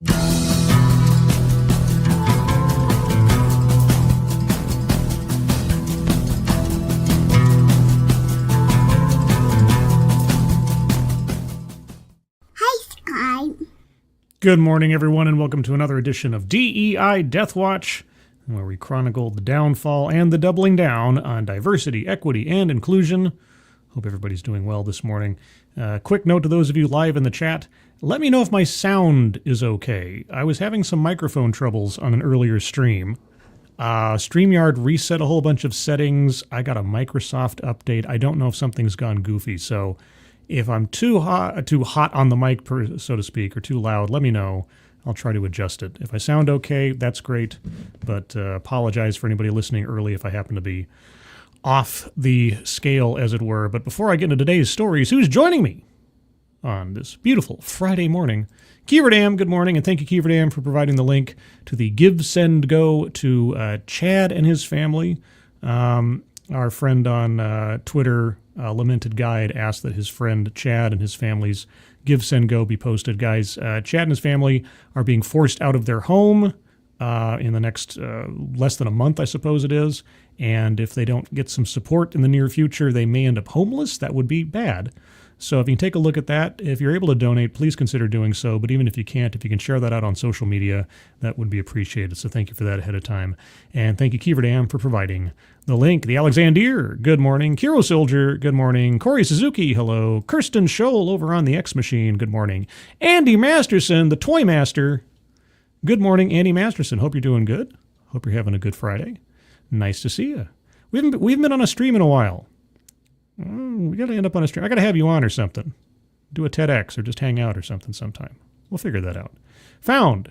Good morning, everyone, and welcome to another edition of D.E.I. Deathwatch, where we chronicle the downfall and the doubling down on diversity, equity, and inclusion. Hope everybody's doing well this morning. Quick note to those of you live in the chat, let me know if my sound is okay. I was having some microphone troubles on an earlier stream. StreamYard reset a whole bunch of settings. I got a Microsoft update. I don't know if something's gone goofy, so if I'm too hot on the mic, so to speak, or too loud, let me know. I'll try to adjust it. If I sound okay, that's great, but apologize for anybody listening early if I happen to be off the scale, as it were. But before I get into today's stories, who's joining me on this beautiful Friday morning? Keeverdam, good morning, and thank you, Keeverdam, for providing the link to the Give, Send, Go to Chad and his family. Our friend on Twitter, Lamented Guide, asked that his friend Chad and his family's Give, Send, Go be posted. Guys, Chad and his family are being forced out of their home in the next less than a month, I suppose it is. And if they don't get some support in the near future, they may end up homeless. That would be bad. So if you can take a look at that, if you're able to donate, please consider doing so. But even if you can't, if you can share that out on social media, that would be appreciated. So thank you for that ahead of time. And thank you, Keeverdam, for providing the link. The Alexander, good morning. Kiro Soldier, good morning. Corey Suzuki, hello. Kirsten Scholl over on the X Machine, good morning. Andy Masterson, the Toy Master, good morning, Andy Masterson. Hope you're doing good. Hope you're having a good Friday. Nice to see you. We haven't been on a stream in a while. We got to end up on a stream. I got to have you on or something. Do a TEDx or just hang out or something sometime. We'll figure that out. Found.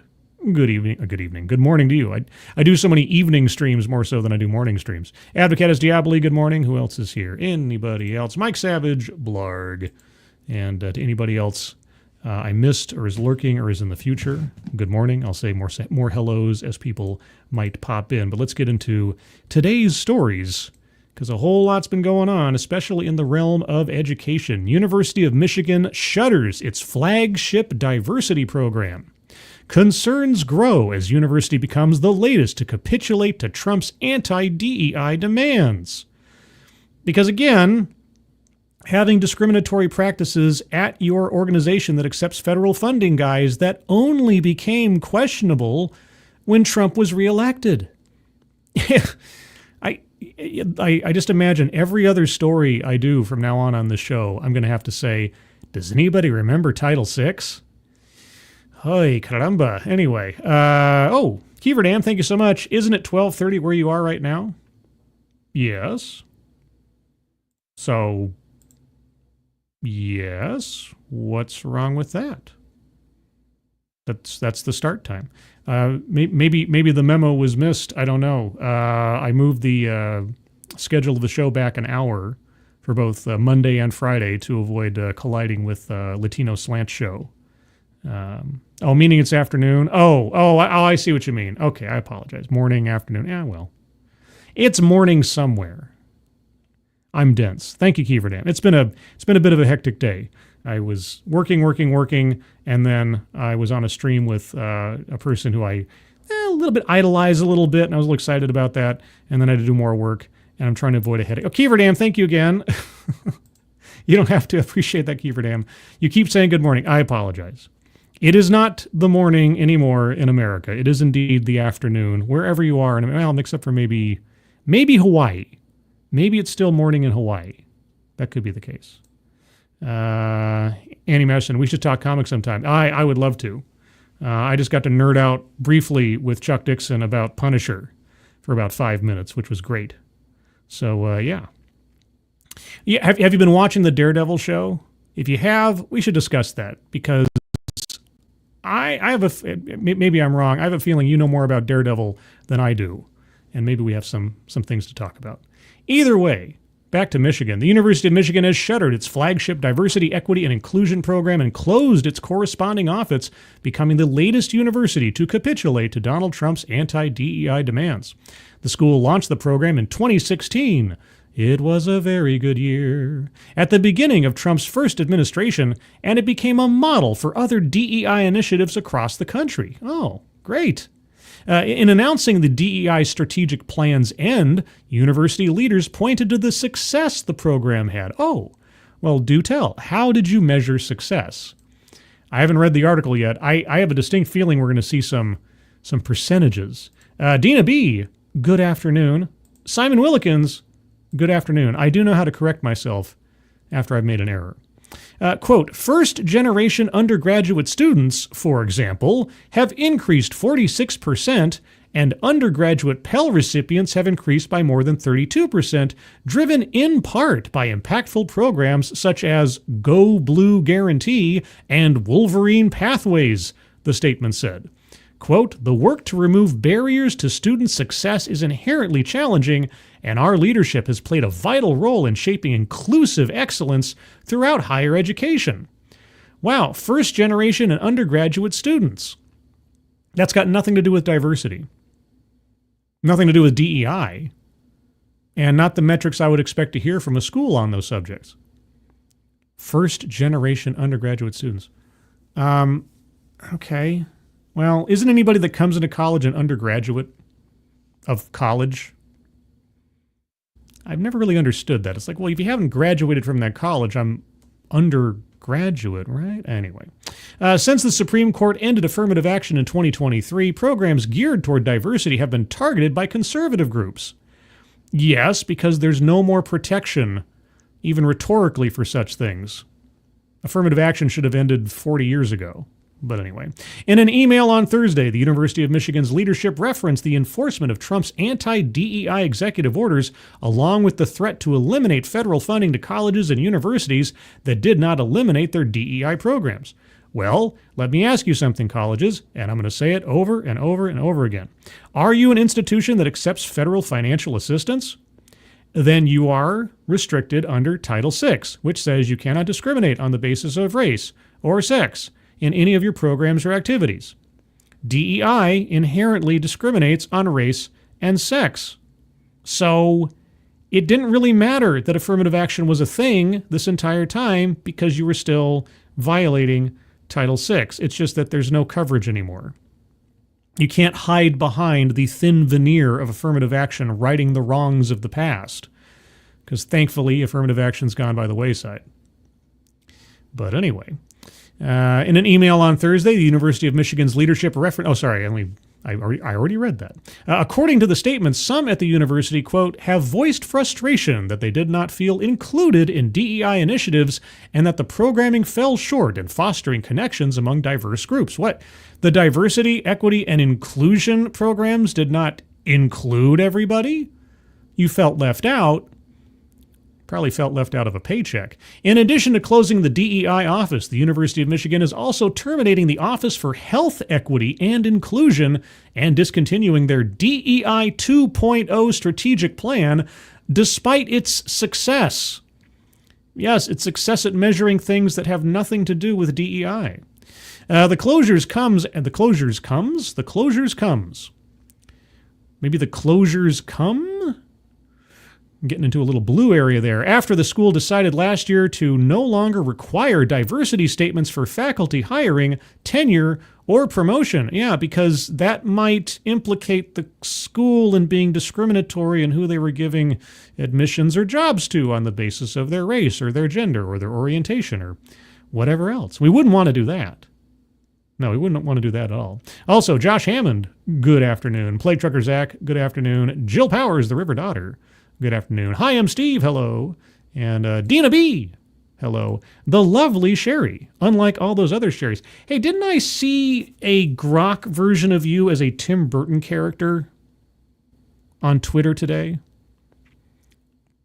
Good evening. Good morning to you. I do so many evening streams more so than I do morning streams. Advocatus Diaboli, good morning. Who else is here? Anybody else? Mike Savage, Blarg. And to anybody else I missed or is lurking or is in the future, good morning. I'll say more hellos as people might pop in. But let's get into today's stories, because a whole lot's been going on, especially in the realm of education. University of Michigan shutters its flagship diversity program. Concerns grow as university becomes the latest to capitulate to Trump's anti-DEI demands. Because again, having discriminatory practices at your organization that accepts federal funding, guys, that only became questionable when Trump was reelected. I just imagine every other story I do from now on this show, I'm going to have to say, does anybody remember Title VI? Hoy caramba. Anyway, Keeverdam, thank you so much. Isn't it 12:30 where you are right now? Yes. So, yes. What's wrong with that? That's the start time. Maybe the memo was missed. I don't know. I moved the schedule of the show back an hour for both Monday and Friday to avoid colliding with Latino Slant Show. Meaning it's afternoon. I see what you mean. Okay, I apologize. Morning, afternoon. Yeah, well, it's morning somewhere. I'm dense. Thank you, Keeverdam. It's been a bit of a hectic day. I was working, and then I was on a stream with a person who I a little bit idolized a little bit, and I was a little excited about that, and then I had to do more work, and I'm trying to avoid a headache. Oh, Keeverdam, thank you again. You don't have to appreciate that, Keeverdam. You keep saying good morning. I apologize. It is not the morning anymore in America. It is indeed the afternoon, wherever you are, except for maybe Hawaii. Maybe it's still morning in Hawaii. That could be the case. Annie Madison, we should talk comics sometime. I would love to. I just got to nerd out briefly with Chuck Dixon about Punisher for about 5 minutes, which was great. So, yeah. Have you been watching the Daredevil show? If you have, we should discuss that, because I have maybe I'm wrong. I have a feeling you know more about Daredevil than I do, and maybe we have some things to talk about. Either way, back to Michigan. The University of Michigan has shuttered its flagship diversity, equity, and inclusion program and closed its corresponding office, becoming the latest university to capitulate to Donald Trump's anti-DEI demands. The school launched the program in 2016 It was a very good year. At the beginning of Trump's first administration, and it became a model for other DEI initiatives across the country. Oh, great. In announcing the DEI strategic plan's end, university leaders pointed to the success the program had. Oh, well, do tell. How did you measure success? I haven't read the article yet. I have a distinct feeling we're going to see some percentages. Dina B., good afternoon. Simon Willikins, good afternoon. I do know how to correct myself after I've made an error. Quote, first-generation undergraduate students, for example, have increased 46%, and undergraduate Pell recipients have increased by more than 32%, driven in part by impactful programs such as Go Blue Guarantee and Wolverine Pathways, the statement said. Quote, the work to remove barriers to student success is inherently challenging, and our leadership has played a vital role in shaping inclusive excellence throughout higher education. Wow, first generation and undergraduate students. That's got nothing to do with diversity. Nothing to do with DEI. And not the metrics I would expect to hear from a school on those subjects. First generation undergraduate students. Okay. Well, isn't anybody that comes into college an undergraduate of college? I've never really understood that. It's like, well, if you haven't graduated from that college, I'm undergraduate, right? Anyway. Since the Supreme Court ended affirmative action in 2023, programs geared toward diversity have been targeted by conservative groups. Yes, because there's no more protection, even rhetorically, for such things. Affirmative action should have ended 40 years ago. But anyway, in an email on Thursday, the University of Michigan's leadership referenced the enforcement of Trump's anti-DEI executive orders, along with the threat to eliminate federal funding to colleges and universities that did not eliminate their DEI programs. Well, let me ask you something, colleges, and I'm going to say it over and over and over again. Are you an institution that accepts federal financial assistance? Then you are restricted under Title VI, which says you cannot discriminate on the basis of race or sex in any of your programs or activities. DEI inherently discriminates on race and sex. So it didn't really matter that affirmative action was a thing this entire time because you were still violating Title VI. It's just that there's no coverage anymore. You can't hide behind the thin veneer of affirmative action righting the wrongs of the past, because thankfully affirmative action's gone by the wayside. But anyway, in an email on Thursday, the University of Michigan's leadership I already read that. According to the statement, some at the university, quote, have voiced frustration that they did not feel included in DEI initiatives and that the programming fell short in fostering connections among diverse groups. What? The diversity, equity, and inclusion programs did not include everybody? You felt left out. Probably felt left out of a paycheck. In addition to closing the DEI office, the University of Michigan is also terminating the Office for Health Equity and Inclusion and discontinuing their DEI 2.0 strategic plan despite its success. Yes, its success at measuring things that have nothing to do with DEI. The closures comes. Maybe the closures come? I'm getting into a little blue area there. After the school decided last year to no longer require diversity statements for faculty hiring, tenure, or promotion. Yeah, because that might implicate the school in being discriminatory in who they were giving admissions or jobs to on the basis of their race or their gender or their orientation or whatever else. We wouldn't want to do that. No, we wouldn't want to do that at all. Also, Josh Hammond, good afternoon. Plague Trucker Zach, good afternoon. Jill Powers, the River Daughter, good afternoon. Hi, I'm Steve, hello. And Dina B, hello. The lovely Sherry, unlike all those other Sherrys. Hey, didn't I see a grok version of you as a Tim Burton character on Twitter today?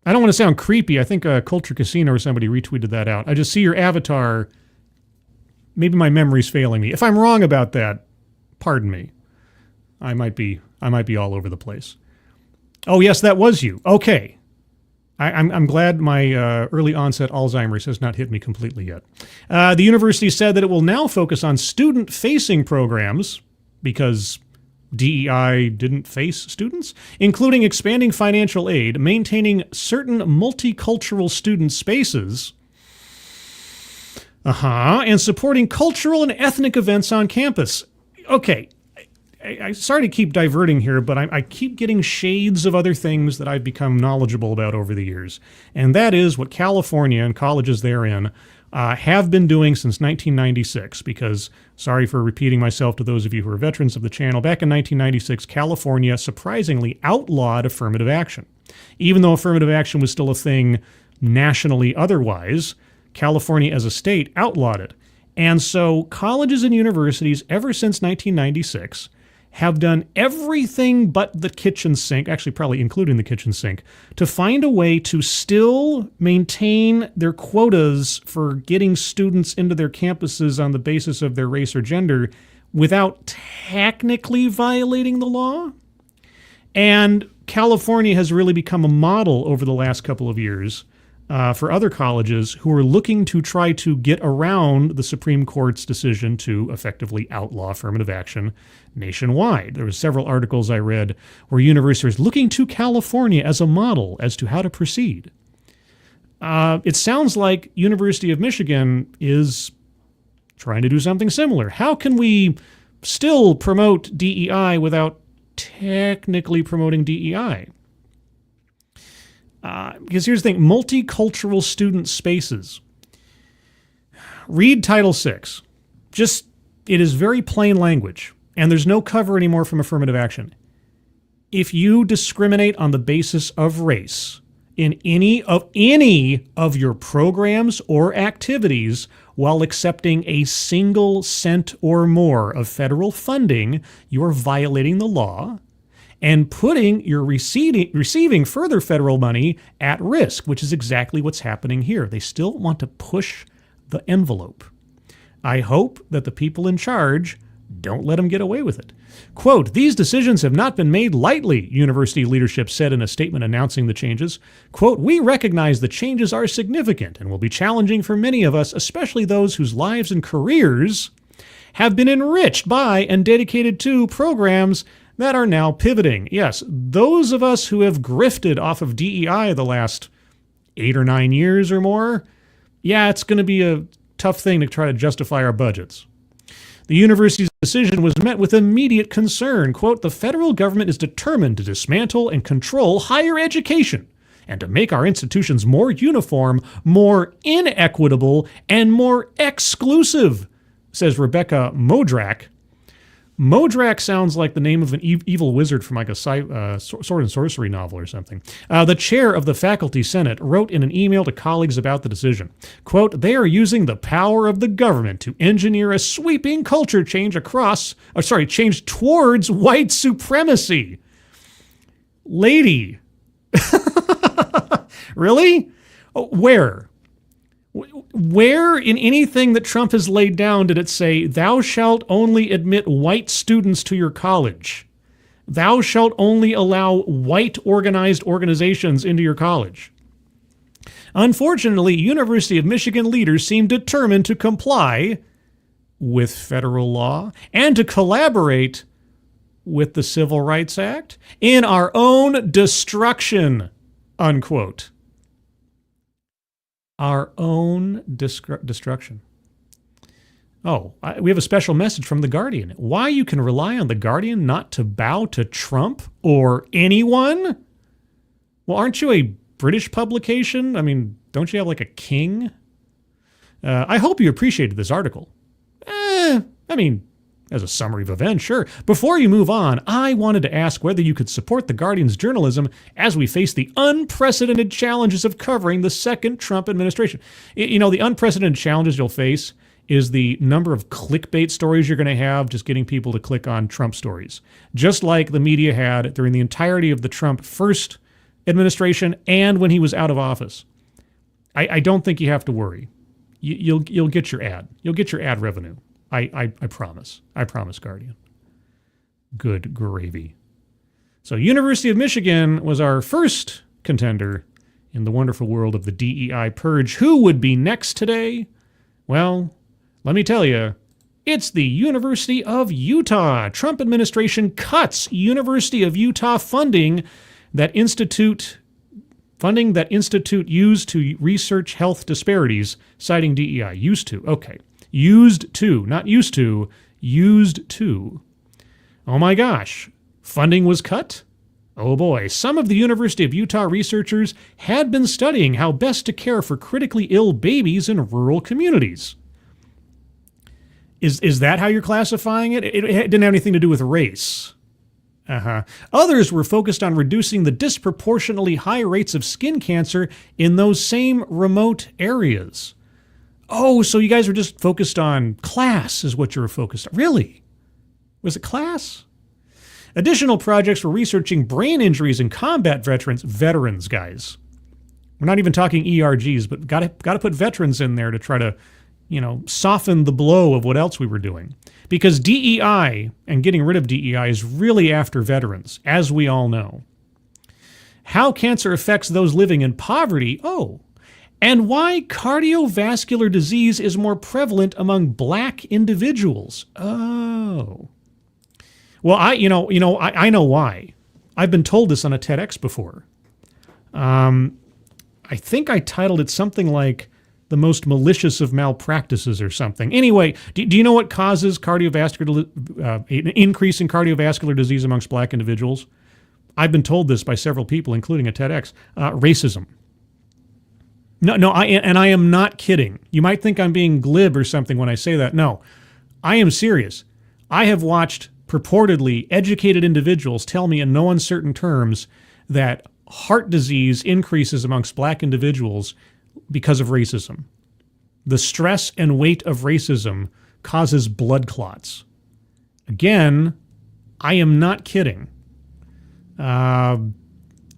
I don't want to sound creepy. I think Culture Casino or somebody retweeted that out. I just see your avatar. Maybe my memory's failing me. If I'm wrong about that, pardon me. I might be all over the place. Oh, yes, that was you. Okay. I'm glad my early onset Alzheimer's has not hit me completely yet. The university said that it will now focus on student-facing programs because DEI didn't face students, including expanding financial aid, maintaining certain multicultural student spaces, and supporting cultural and ethnic events on campus. Okay, I'm sorry to keep diverting here, but I keep getting shades of other things that I've become knowledgeable about over the years. And that is what California and colleges therein have been doing since 1996, because, sorry for repeating myself to those of you who are veterans of the channel, back in 1996, California surprisingly outlawed affirmative action. Even though affirmative action was still a thing nationally otherwise, California as a state outlawed it. And so colleges and universities, ever since 1996, have done everything but the kitchen sink, actually probably including the kitchen sink, to find a way to still maintain their quotas for getting students into their campuses on the basis of their race or gender without technically violating the law. And California has really become a model over the last couple of years for other colleges who are looking to try to get around the Supreme Court's decision to effectively outlaw affirmative action nationwide. There were several articles I read where universities looking to California as a model as to how to proceed. It sounds like University of Michigan is trying to do something similar. How can we still promote DEI without technically promoting DEI? Because here's the thing, multicultural student spaces. Read Title VI. It is very plain language, and there's no cover anymore from affirmative action. If you discriminate on the basis of race in any of your programs or activities while accepting a single cent or more of federal funding, you are violating the law and putting your receiving further federal money at risk, which is exactly what's happening here. They still want to push the envelope. I hope that the people in charge don't let them get away with it. Quote, "These decisions have not been made lightly," university leadership said in a statement announcing the changes. Quote, "We recognize the changes are significant and will be challenging for many of us, especially those whose lives and careers have been enriched by and dedicated to programs that are now pivoting." Yes, those of us who have grifted off of DEI the last 8 or 9 years or more, yeah, it's going to be a tough thing to try to justify our budgets. The university's decision was met with immediate concern. Quote, "The federal government is determined to dismantle and control higher education and to make our institutions more uniform, more inequitable, and more exclusive," says Rebecca Modrak. Modrak sounds like the name of an evil wizard from like a sword and sorcery novel or something. The chair of the faculty senate wrote in an email to colleagues about the decision. Quote, "They are using the power of the government to engineer a sweeping culture change change towards white supremacy." Lady. Really? Where? Where in anything that Trump has laid down did it say, "Thou shalt only admit white students to your college. Thou shalt only allow white organized organizations into your college"? Unfortunately, University of Michigan leaders seem determined to comply with federal law and to collaborate with the Civil Rights Act in our own destruction, unquote. Our own destruction. Oh, we have a special message from The Guardian. Why you can rely on The Guardian not to bow to Trump or anyone? Well, aren't you a British publication? I mean, don't you have like a king? I hope you appreciated this article. As a summary of events, sure. Before you move on, I wanted to ask whether you could support The Guardian's journalism as we face the unprecedented challenges of covering the second Trump administration. You know, the unprecedented challenges you'll face is the number of clickbait stories you're going to have just getting people to click on Trump stories. Just like the media had during the entirety of the Trump first administration and when he was out of office. I don't think you have to worry. You'll get your ad. You'll get your ad revenue. I promise. I promise, Guardian. Good gravy. So University of Michigan was our first contender in the wonderful world of the DEI purge. Who would be next today? Well, let me tell you, It's the University of Utah. Trump administration cuts University of Utah funding that institute used to research health disparities, citing DEI. Used to. Okay. Used to, not used to. Used to. Oh my gosh. Funding was cut? Oh boy. Some of the University of Utah researchers had been studying how best to care for critically ill babies in rural communities. Is that how you're classifying it? It didn't have anything to do with race. Others were focused on reducing the disproportionately high rates of skin cancer in those same remote areas. Oh, so you guys were just focused on class is what you were focused on. Really? Was it class? Additional projects were researching brain injuries in combat veterans, guys. We're not even talking ERGs, but got to put veterans in there to try to, soften the blow of what else we were doing. Because DEI and getting rid of DEI is really after veterans, as we all know. How cancer affects those living in poverty. Oh, and why cardiovascular disease is more prevalent among black individuals. Oh. Well, I know why. I've been told this on a TEDx before. I think I titled it something like the most malicious of malpractices or something. Anyway, do you know what causes an increase in cardiovascular disease amongst black individuals? I've been told this by several people, including a TEDx. Racism. No, I am not kidding. You might think I'm being glib or something when I say that. No, I am serious. I have watched purportedly educated individuals tell me in no uncertain terms that heart disease increases amongst black individuals because of racism. The stress and weight of racism causes blood clots. Again, I am not kidding. On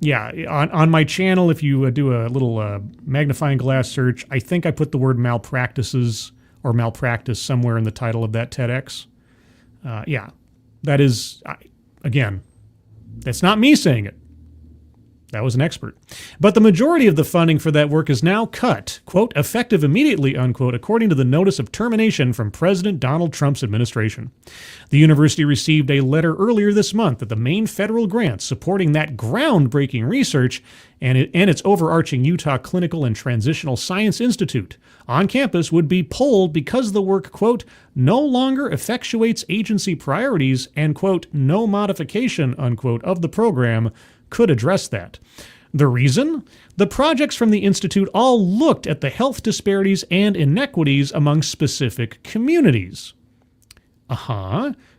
my channel, if you do a little magnifying glass search, I think I put the word malpractices or malpractice somewhere in the title of that TEDx. That is, again, that's not me saying it. That was an expert. But the majority of the funding for that work is now cut, quote, effective immediately, unquote, according to the notice of termination from President Donald Trump's administration. The university received a letter earlier this month that the main federal grant supporting that groundbreaking research and its overarching Utah Clinical and Transitional Science Institute on campus would be pulled because the work, quote, no longer effectuates agency priorities and, quote, no modification, unquote, of the program could address that. The reason? The projects from the Institute all looked at the health disparities and inequities among specific communities.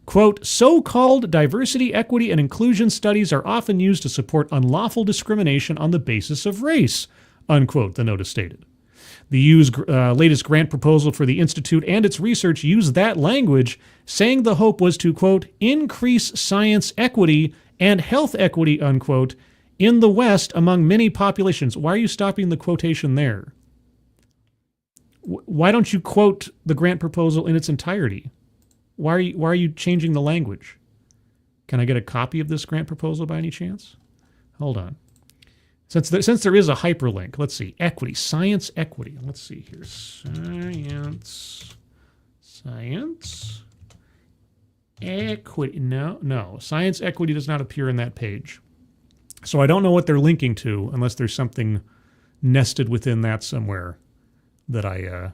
Quote, so-called diversity, equity, and inclusion studies are often used to support unlawful discrimination on the basis of race, unquote, the notice stated. The U's latest grant proposal for the Institute and its research used that language, saying the hope was to, quote, increase science equity and health equity, unquote, in the West among many populations. Why are you stopping the quotation there? Why don't you quote the grant proposal in its entirety? Why are you changing the language? Can I get a copy of this grant proposal by any chance? Hold on. Since there is a hyperlink, let's see. Equity, science equity. Let's see here. Science equity. No. Science equity does not appear in that page. So I don't know what they're linking to unless there's something nested within that somewhere that I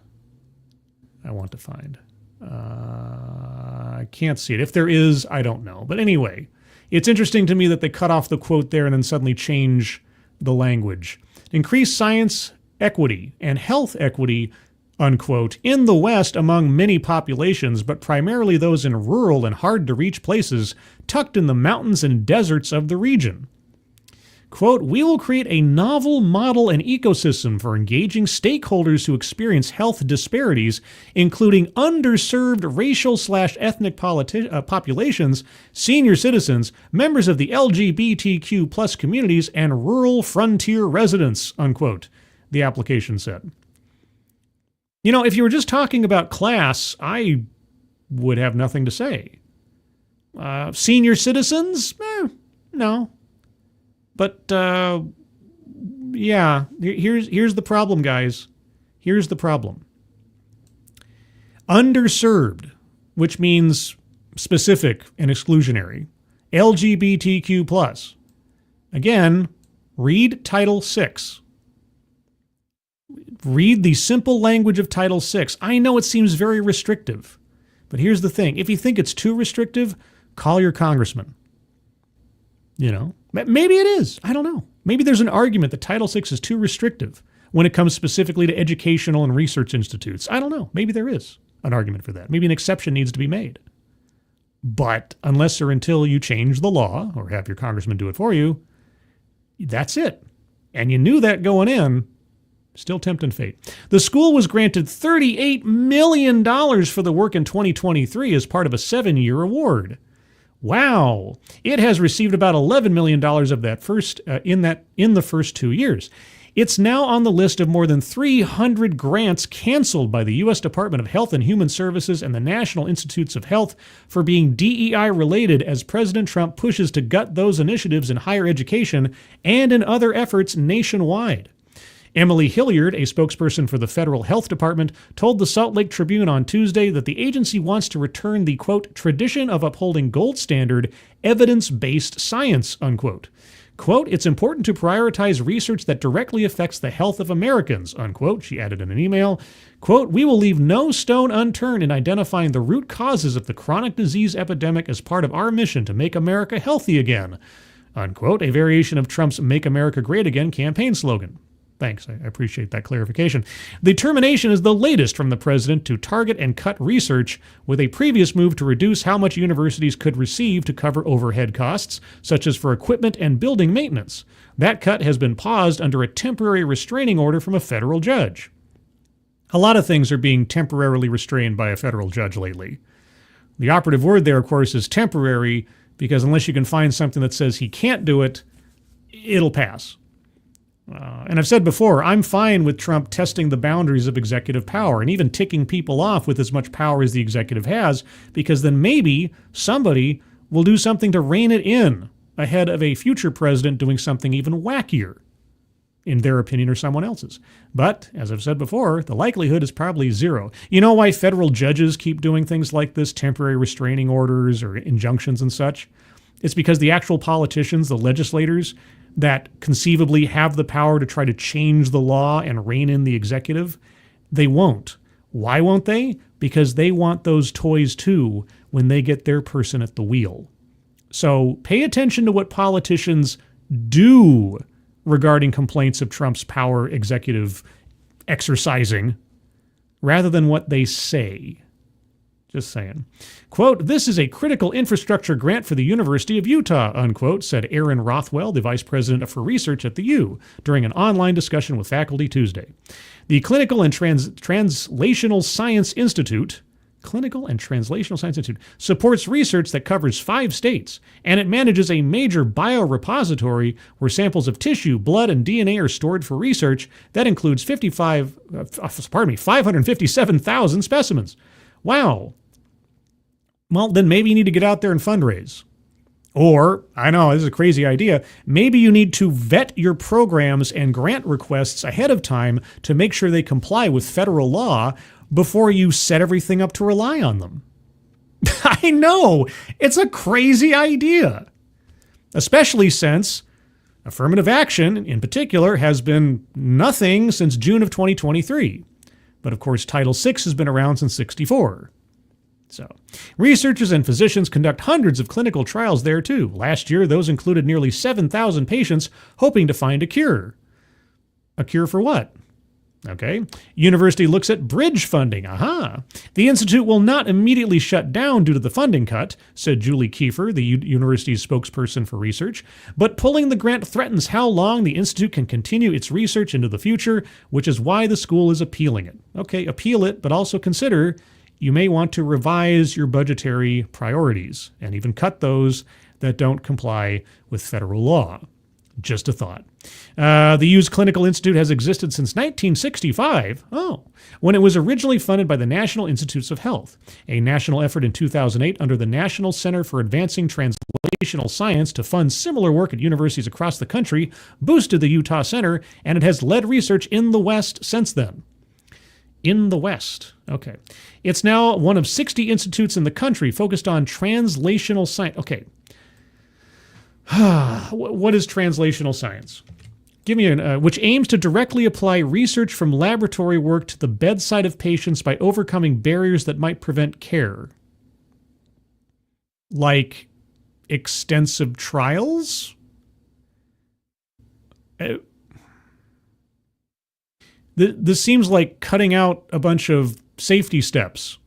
want to find. I can't see it. If there is, I don't know. But anyway, it's interesting to me that they cut off the quote there and then suddenly change the language. Increase science equity and health equity, unquote, in the West among many populations, but primarily those in rural and hard-to-reach places tucked in the mountains and deserts of the region. Quote, we will create a novel model and ecosystem for engaging stakeholders who experience health disparities, including underserved racial/ethnic populations, senior citizens, members of the LGBTQ plus communities, and rural frontier residents, unquote, the application said. You know, if you were just talking about class, I would have nothing to say. Senior citizens? No. But, yeah, here's the problem, guys. Here's the problem. Underserved, which means specific and exclusionary. LGBTQ+. Again, read Title VI. Read the simple language of Title VI. I know it seems very restrictive, but here's the thing. If you think it's too restrictive, call your congressman. You know, maybe it is. I don't know. Maybe there's an argument that Title VI is too restrictive when it comes specifically to educational and research institutes. I don't know. Maybe there is an argument for that. Maybe an exception needs to be made. But unless or until you change the law or have your congressman do it for you, that's it. And you knew that going in. Still tempting fate. The school was granted $38 million for the work in 2023 as part of a 7-year award. Wow. It has received about $11 million of that in the first 2 years. It's now on the list of more than 300 grants canceled by the U.S. Department of Health and Human Services and the National Institutes of Health for being DEI related as President Trump pushes to gut those initiatives in higher education and in other efforts nationwide. Emily Hilliard, a spokesperson for the Federal Health Department, told the Salt Lake Tribune on Tuesday that the agency wants to return the, quote, tradition of upholding gold standard, evidence-based science, unquote. Quote, it's important to prioritize research that directly affects the health of Americans, unquote, she added in an email. Quote, we will leave no stone unturned in identifying the root causes of the chronic disease epidemic as part of our mission to make America healthy again, unquote, a variation of Trump's Make America Great Again campaign slogan. Thanks. I appreciate that clarification. The termination is the latest from the president to target and cut research, with a previous move to reduce how much universities could receive to cover overhead costs, such as for equipment and building maintenance. That cut has been paused under a temporary restraining order from a federal judge. A lot of things are being temporarily restrained by a federal judge lately. The operative word there, of course, is temporary, because unless you can find something that says he can't do it, it'll pass. And I've said before, I'm fine with Trump testing the boundaries of executive power and even ticking people off with as much power as the executive has, because then maybe somebody will do something to rein it in ahead of a future president doing something even wackier, in their opinion or someone else's. But, as I've said before, the likelihood is probably zero. You know why federal judges keep doing things like this, temporary restraining orders or injunctions and such? It's because the actual politicians, the legislators, that conceivably have the power to try to change the law and rein in the executive, they won't. Why won't they? Because they want those toys too when they get their person at the wheel. So pay attention to what politicians do regarding complaints of Trump's power executive exercising rather than what they say. Just saying. Quote, this is a critical infrastructure grant for the University of Utah, unquote, said Aaron Rothwell, the vice president for research at the U, during an online discussion with faculty Tuesday. The Clinical and Translational Science Institute supports research that covers 5 states, and it manages a major biorepository where samples of tissue, blood, and DNA are stored for research that includes 557,000 specimens. Wow. Well, then maybe you need to get out there and fundraise. Or, I know, this is a crazy idea, maybe you need to vet your programs and grant requests ahead of time to make sure they comply with federal law before you set everything up to rely on them. I know, it's a crazy idea. Especially since affirmative action, in particular, has been nothing since June of 2023. But of course, Title VI has been around since '64. So, researchers and physicians conduct hundreds of clinical trials there too. Last year, those included nearly 7,000 patients hoping to find a cure. A cure for what? Okay. University looks at bridge funding. Aha. The institute will not immediately shut down due to the funding cut, said Julie Kiefer, the university's spokesperson for research. But pulling the grant threatens how long the institute can continue its research into the future, which is why the school is appealing it. Okay, appeal it, but also consider you may want to revise your budgetary priorities and even cut those that don't comply with federal law. Just a thought. The U's Clinical Institute has existed since 1965, when it was originally funded by the National Institutes of Health, a national effort in 2008 under the National Center for Advancing Translational Science to fund similar work at universities across the country, boosted the Utah Center, and it has led research in the West since then. in the West. Okay. It's now one of 60 institutes in the country focused on translational science. Okay. What is translational science? Give me which aims to directly apply research from laboratory work to the bedside of patients by overcoming barriers that might prevent care. Like extensive trials? This seems like cutting out a bunch of safety steps.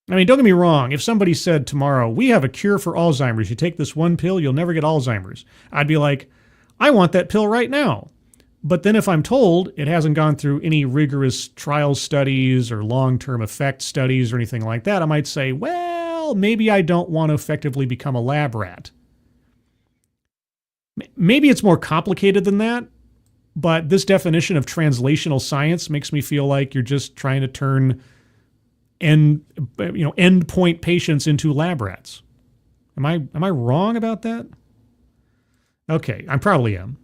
I mean, don't get me wrong. If somebody said tomorrow, we have a cure for Alzheimer's, you take this one pill, you'll never get Alzheimer's, I'd be like, I want that pill right now. But then if I'm told it hasn't gone through any rigorous trial studies or long-term effect studies or anything like that, I might say, well, maybe I don't want to effectively become a lab rat. Maybe it's more complicated than that, but this definition of translational science makes me feel like you're just trying to turn endpoint patients into lab rats. Am I wrong about that? Okay, I probably am.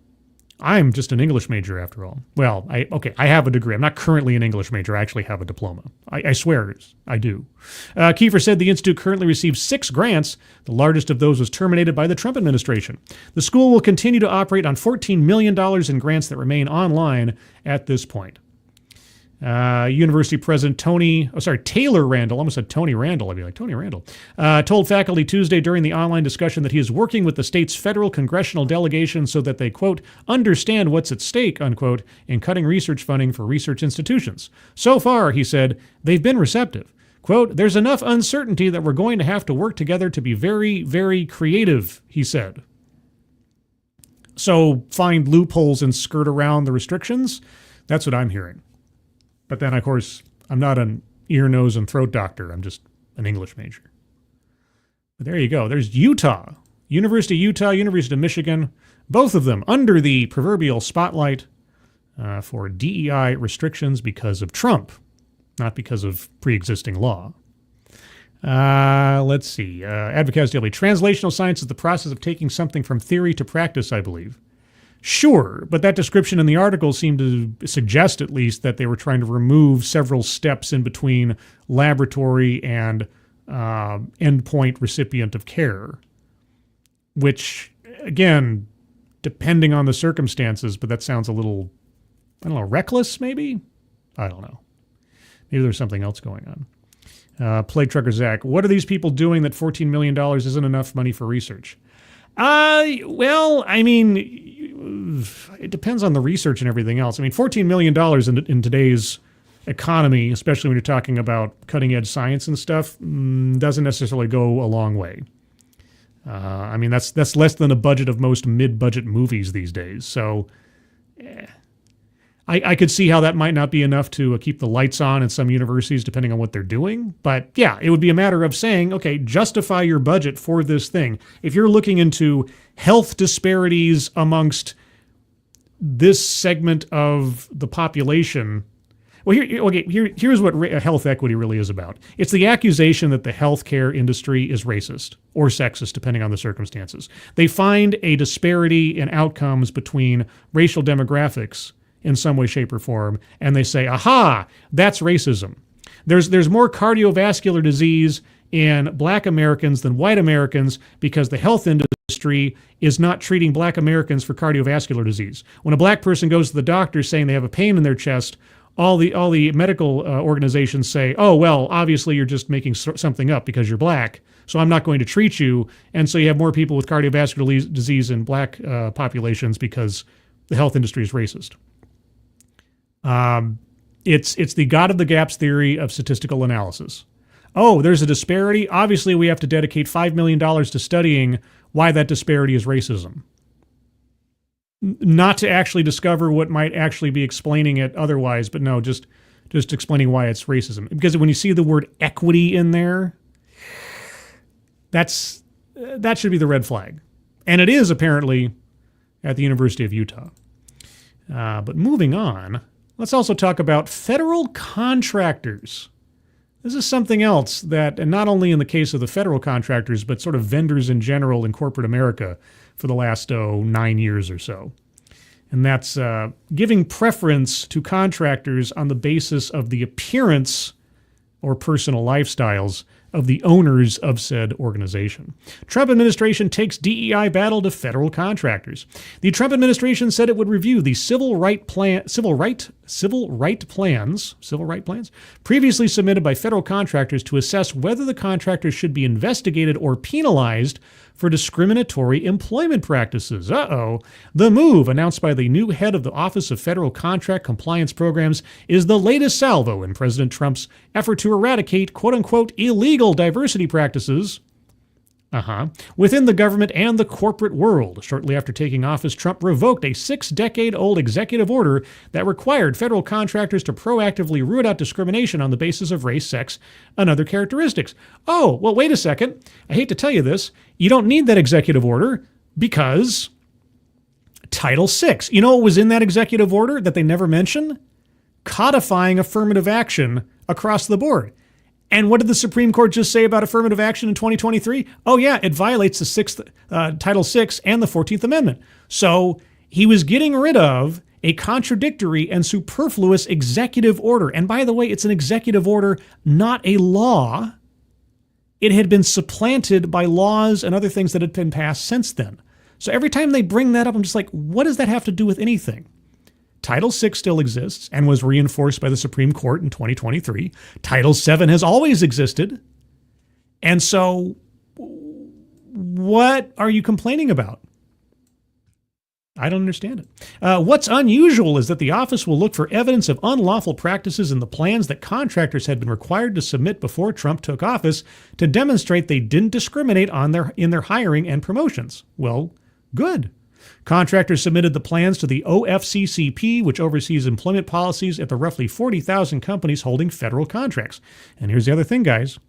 I'm just an English major after all. Well, I have a degree. I'm not currently an English major. I actually have a diploma. I swear I do. Kiefer said the institute currently receives 6 grants. The largest of those was terminated by the Trump administration. The school will continue to operate on $14 million in grants that remain online at this point. University President Taylor Randall, almost said Tony Randall, I'd be like, Tony Randall, told faculty Tuesday during the online discussion that he is working with the state's federal congressional delegation so that they, quote, understand what's at stake, unquote, in cutting research funding for research institutions. So far, he said, they've been receptive. Quote, there's enough uncertainty that we're going to have to work together to be very, very creative, he said. So find loopholes and skirt around the restrictions? That's what I'm hearing. But then, of course, I'm not an ear, nose, and throat doctor. I'm just an English major. But there you go. There's Utah. University of Utah, University of Michigan. Both of them under the proverbial spotlight for DEI restrictions because of Trump, not because of pre-existing law. Let's see. Advocates Daily. Translational science is the process of taking something from theory to practice, I believe. Sure, but that description in the article seemed to suggest at least that they were trying to remove several steps in between laboratory and endpoint recipient of care, which, again, depending on the circumstances, but that sounds a little, I don't know, reckless maybe? I don't know. Maybe there's something else going on. Plague Trucker Zach, what are these people doing that $14 million isn't enough money for research? Well, I mean, it depends on the research and everything else. I mean, $14 million in today's economy, especially when you're talking about cutting edge science and stuff, doesn't necessarily go a long way. I mean, that's less than a budget of most mid-budget movies these days. So I could see how that might not be enough to keep the lights on in some universities, depending on what they're doing. But yeah, it would be a matter of saying, okay, justify your budget for this thing. If you're looking into health disparities amongst this segment of the population, well, here's what health equity really is about. It's the accusation that the healthcare industry is racist or sexist, depending on the circumstances. They find a disparity in outcomes between racial demographics in some way, shape, or form, and they say, aha, that's racism. There's more cardiovascular disease in black Americans than white Americans because the health industry is not treating black Americans for cardiovascular disease. When a black person goes to the doctor saying they have a pain in their chest, all the medical organizations say, oh, well, obviously you're just making something up because you're black, so I'm not going to treat you. And so you have more people with cardiovascular disease in black populations because the health industry is racist. It's the God of the gaps theory of statistical analysis. Oh, there's a disparity. Obviously, we have to dedicate $5 million to studying why that disparity is racism. Not to actually discover what might actually be explaining it otherwise, but no, just explaining why it's racism. Because when you see the word equity in there, that should be the red flag. And it is apparently at the University of Utah. But moving on, let's also talk about federal contractors. This is something else that, and not only in the case of the federal contractors, but sort of vendors in general in corporate America for the last, 9 years or so. And that's giving preference to contractors on the basis of the appearance or personal lifestyles of the owners of said organization. Trump administration takes DEI battle to federal contractors. The Trump administration said it would review the civil right plans previously submitted by federal contractors to assess whether the contractors should be investigated or penalized for discriminatory employment practices. The move, announced by the new head of the Office of Federal Contract Compliance Programs, is the latest salvo in President Trump's effort to eradicate quote-unquote illegal diversity practices within the government and the corporate world. Shortly after taking office, Trump revoked a 6-decade-old executive order that required federal contractors to proactively root out discrimination on the basis of race, sex, and other characteristics. Oh, well, wait a second. I hate to tell you this. You don't need that executive order because Title VI. You know what was in that executive order that they never mention? Codifying affirmative action across the board. And what did the Supreme Court just say about affirmative action in 2023? Oh, yeah, it violates the Title VI and the 14th Amendment. So he was getting rid of a contradictory and superfluous executive order. And by the way, it's an executive order, not a law. It had been supplanted by laws and other things that had been passed since then. So every time they bring that up, I'm just like, what does that have to do with anything? Title VI still exists and was reinforced by the Supreme Court in 2023. Title VII has always existed. And so what are you complaining about? I don't understand it. What's unusual is that the office will look for evidence of unlawful practices in the plans that contractors had been required to submit before Trump took office to demonstrate they didn't discriminate in their hiring and promotions. Well, good. Contractors submitted the plans to the OFCCP, which oversees employment policies at the roughly 40,000 companies holding federal contracts. And here's the other thing, guys.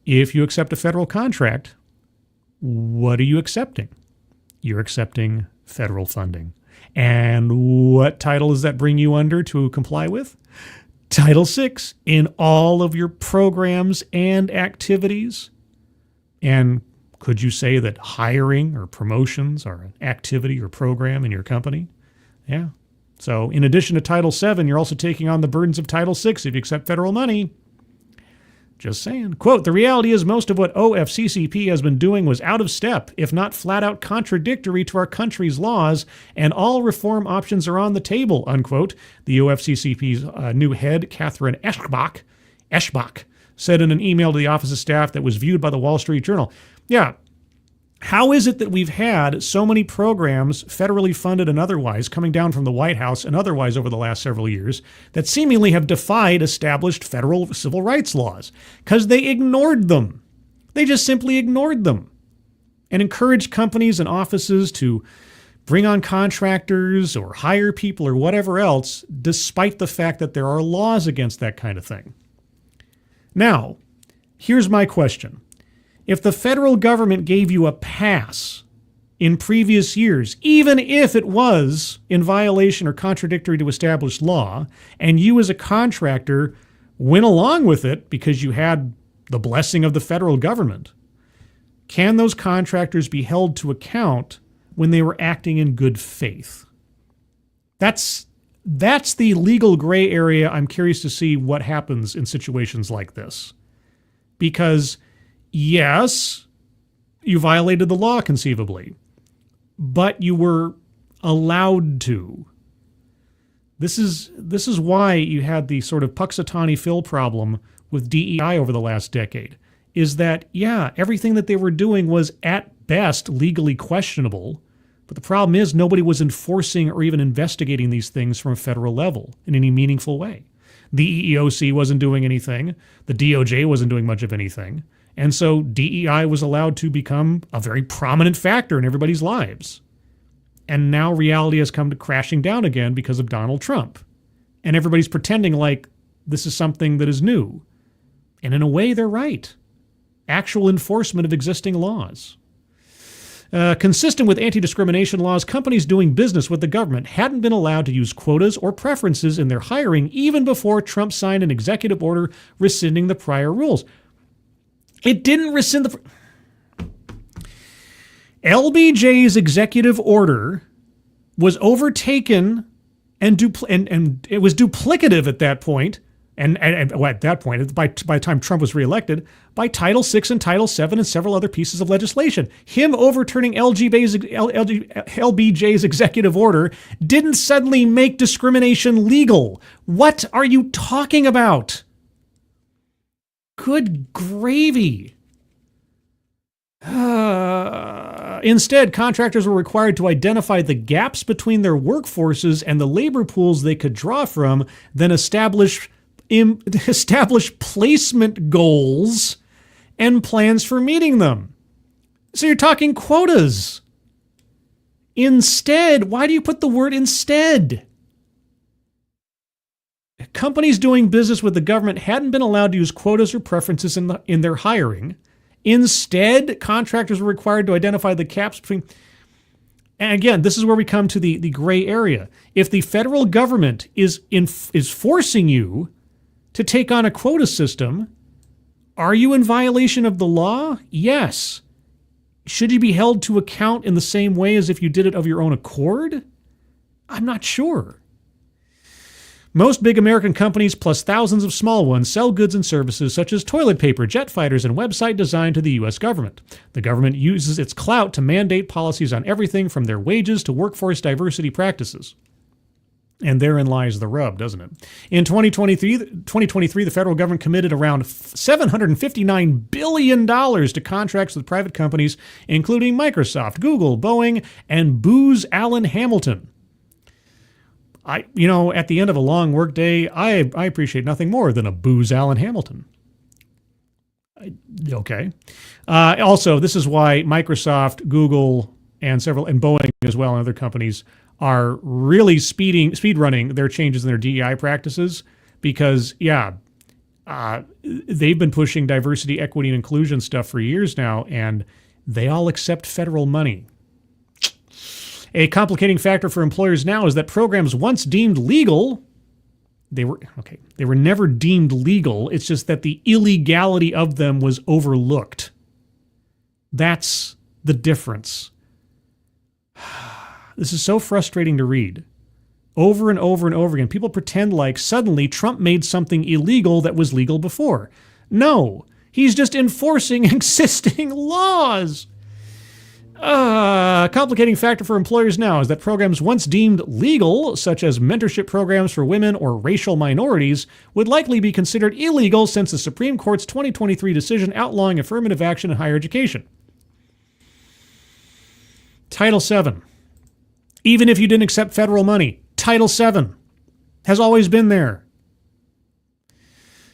If you accept a federal contract, what are you accepting? You're accepting federal funding. And what title does that bring you under to comply with? Title VI in all of your programs and activities. And could you say that hiring or promotions are an activity or program in your company? Yeah. So in addition to Title VII, you're also taking on the burdens of Title VI if you accept federal money. Just saying. Quote, the reality is most of what OFCCP has been doing was out of step, if not flat out contradictory to our country's laws, and all reform options are on the table, unquote. The OFCCP's new head, Catherine Eschbach, said in an email to the office's staff that was viewed by the Wall Street Journal. Yeah. How is it that we've had so many programs, federally funded and otherwise, coming down from the White House and otherwise over the last several years, that seemingly have defied established federal civil rights laws? Because they ignored them. They just simply ignored them and encouraged companies and offices to bring on contractors or hire people or whatever else, despite the fact that there are laws against that kind of thing. Now, here's my question. If the federal government gave you a pass in previous years, even if it was in violation or contradictory to established law, and you as a contractor went along with it because you had the blessing of the federal government, can those contractors be held to account when they were acting in good faith? That's the legal gray area. I'm curious to see what happens in situations like this. Because yes, you violated the law conceivably, but you were allowed to. This is why you had the sort of Puxatawny Phil problem with DEI over the last decade, is that, yeah, everything that they were doing was at best legally questionable, but the problem is nobody was enforcing or even investigating these things from a federal level in any meaningful way. The EEOC wasn't doing anything. The DOJ wasn't doing much of anything. And so DEI was allowed to become a very prominent factor in everybody's lives. And now reality has come to crashing down again because of Donald Trump. And everybody's pretending like this is something that is new. And in a way, they're right. Actual enforcement of existing laws. Consistent with anti-discrimination laws, companies doing business with the government hadn't been allowed to use quotas or preferences in their hiring even before Trump signed an executive order rescinding the prior rules. It didn't rescind the... LBJ's executive order was overtaken and it was duplicative at that point. And at that point, by the time Trump was reelected, by Title VI and Title VII and several other pieces of legislation. Him overturning LBJ's executive order didn't suddenly make discrimination legal. What are you talking about? Good gravy. Instead, contractors were required to identify the gaps between their workforces and the labor pools they could draw from, then establish placement goals and plans for meeting them. So you're talking quotas. Instead, why do you put the word instead? Companies doing business with the government hadn't been allowed to use quotas or preferences in their hiring. Instead, contractors were required to identify the gaps between... And again, this is where we come to the gray area. If the federal government is forcing you to take on a quota system, are you in violation of the law? Yes. Should you be held to account in the same way as if you did it of your own accord? I'm not sure. Most big American companies, plus thousands of small ones, sell goods and services such as toilet paper, jet fighters, and website design to the U.S. government. The government uses its clout to mandate policies on everything from their wages to workforce diversity practices. And therein lies the rub, doesn't it? In 2023, the federal government committed around $759 billion to contracts with private companies, including Microsoft, Google, Boeing, and Booz Allen Hamilton. At the end of a long workday, I appreciate nothing more than a Booz Allen Hamilton. Okay. Also, this is why Microsoft, Google, and Boeing as well, and other companies are really speed running their changes in their DEI practices because, they've been pushing diversity, equity, and inclusion stuff for years now, and they all accept federal money. A complicating factor for employers now is that programs once deemed legal, they were never deemed legal. It's just that the illegality of them was overlooked. That's the difference. This is so frustrating to read. Over and over and over again, people pretend like suddenly Trump made something illegal that was legal before. No, he's just enforcing existing laws. A complicating factor for employers now is that programs once deemed legal, such as mentorship programs for women or racial minorities, would likely be considered illegal since the Supreme Court's 2023 decision outlawing affirmative action in higher education. Title VII. Even if you didn't accept federal money, Title VII has always been there.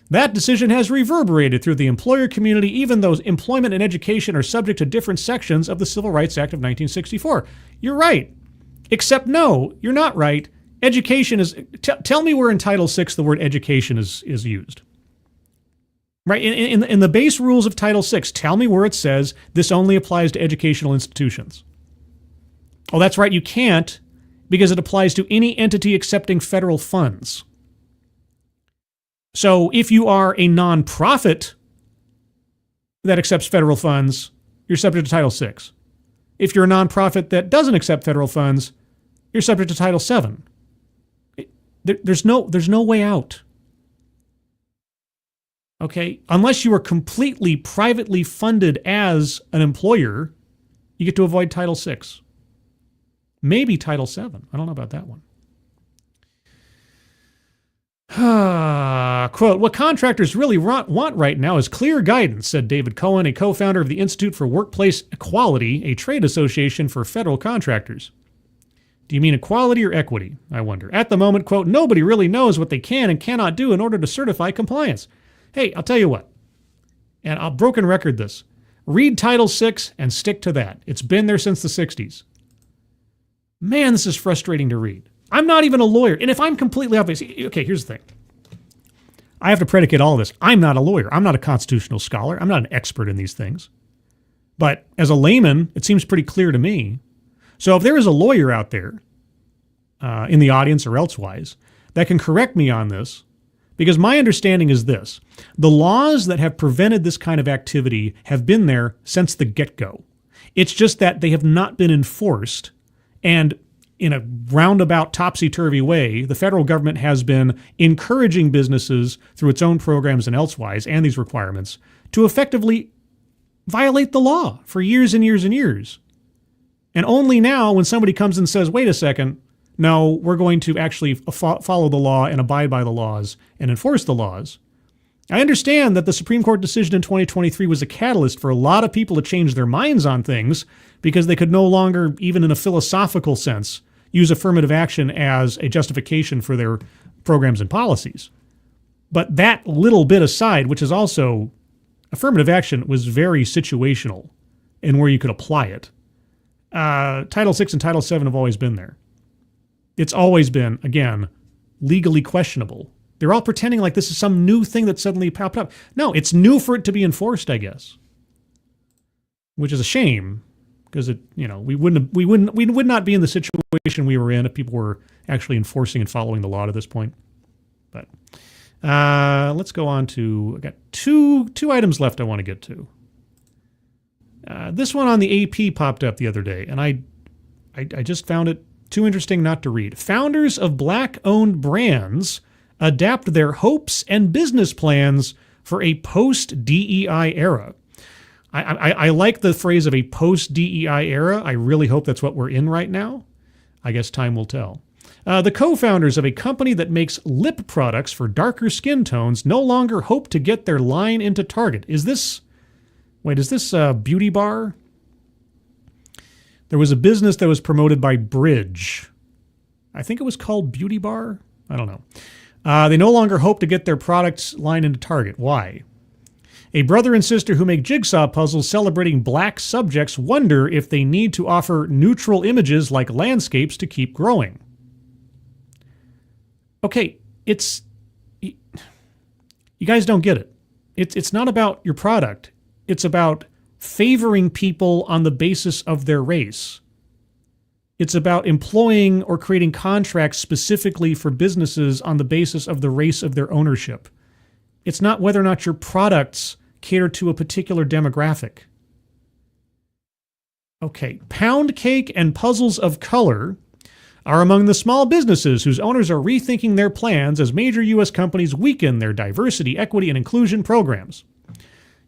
That decision has reverberated through the employer community, even though employment and education are subject to different sections of the Civil Rights Act of 1964. You're right. Except no, you're not right. Education is... tell me where in Title VI the word education is used. Right? In the base rules of Title VI, tell me where it says this only applies to educational institutions. Oh, that's right, you can't, because it applies to any entity accepting federal funds. So if you are a nonprofit that accepts federal funds, you're subject to Title VI. If you're a nonprofit that doesn't accept federal funds, you're subject to Title VII. There's no way out. Okay? Unless you are completely privately funded as an employer, you get to avoid Title VI. Maybe Title VII. I don't know about that one. Quote, what contractors really want right now is clear guidance, said David Cohen, a co-founder of the Institute for Workplace Equality, a trade association for federal contractors. Do you mean equality or equity? I wonder. At the moment, quote, nobody really knows what they can and cannot do in order to certify compliance. Hey, I'll tell you what, and I'll broken record this. Read Title VI and stick to that. It's been there since the 60s. Man, this is frustrating to read. I'm not even a lawyer. And if I'm completely obvious, okay, here's the thing. I have to predicate all of this. I'm not a lawyer. I'm not a constitutional scholar. I'm not an expert in these things. But as a layman, it seems pretty clear to me. So if there is a lawyer out there in the audience or elsewise that can correct me on this, because my understanding is this. The laws that have prevented this kind of activity have been there since the get-go. It's just that they have not been enforced. And in a roundabout topsy-turvy way, the federal government has been encouraging businesses through its own programs and elsewise, and these requirements, to effectively violate the law for years and years and years. And only now, when somebody comes and says, wait a second, no, we're going to actually follow the law and abide by the laws and enforce the laws. I understand that the Supreme Court decision in 2023 was a catalyst for a lot of people to change their minds on things because they could no longer, even in a philosophical sense, use affirmative action as a justification for their programs and policies. But that little bit aside, which is also affirmative action, was very situational in where you could apply it. Title VI and Title VII have always been there. It's always been, again, legally questionable. They're all pretending like this is some new thing that suddenly popped up. No, it's new for it to be enforced, I guess. Which is a shame, because we would not be in the situation we were in if people were actually enforcing and following the law to this point. But let's go on to, I got two items left I want to get to. This one on the AP popped up the other day, and I just found it too interesting not to read. Founders of black-owned brands adapt their hopes and business plans for a post-DEI era. I like the phrase of a post-DEI era. I really hope that's what we're in right now. I guess time will tell. The co-founders of a company that makes lip products for darker skin tones no longer hope to get their line into Target. Is this Beauty Bar? There was a business that was promoted by Bridge. I think it was called Beauty Bar. I don't know. They no longer hope to get their products line into Target. Why? A brother and sister who make jigsaw puzzles celebrating black subjects wonder if they need to offer neutral images like landscapes to keep growing. Okay, you guys don't get it. It's not about your product. It's about favoring people on the basis of their race. It's about employing or creating contracts specifically for businesses on the basis of the race of their ownership. It's not whether or not your products cater to a particular demographic. Okay, Pound Cake and Puzzles of Color are among the small businesses whose owners are rethinking their plans as major U.S. companies weaken their diversity, equity, and inclusion programs.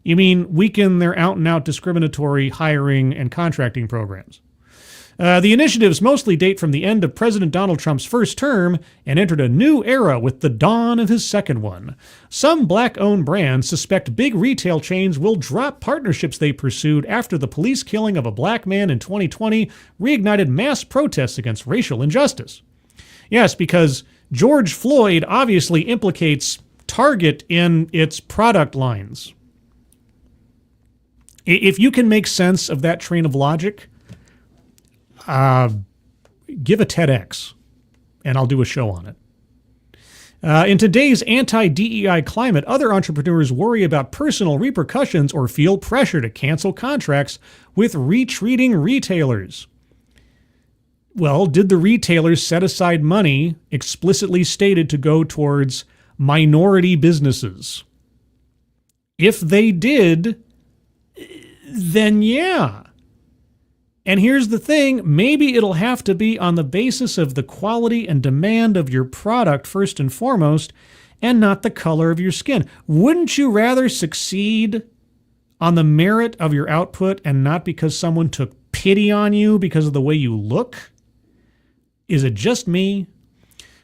You mean weaken their out-and-out discriminatory hiring and contracting programs? The initiatives mostly date from the end of President Donald Trump's first term and entered a new era with the dawn of his second one. Some black-owned brands suspect big retail chains will drop partnerships they pursued after the police killing of a black man in 2020 reignited mass protests against racial injustice. Yes, because George Floyd obviously implicates Target in its product lines. If you can make sense of that train of logic, give a TEDx, and I'll do a show on it. In today's anti-DEI climate, other entrepreneurs worry about personal repercussions or feel pressure to cancel contracts with retreating retailers. Well, did the retailers set aside money explicitly stated to go towards minority businesses? If they did, then yeah. And here's the thing, maybe it'll have to be on the basis of the quality and demand of your product first and foremost, and not the color of your skin. Wouldn't you rather succeed on the merit of your output and not because someone took pity on you because of the way you look? Is it just me?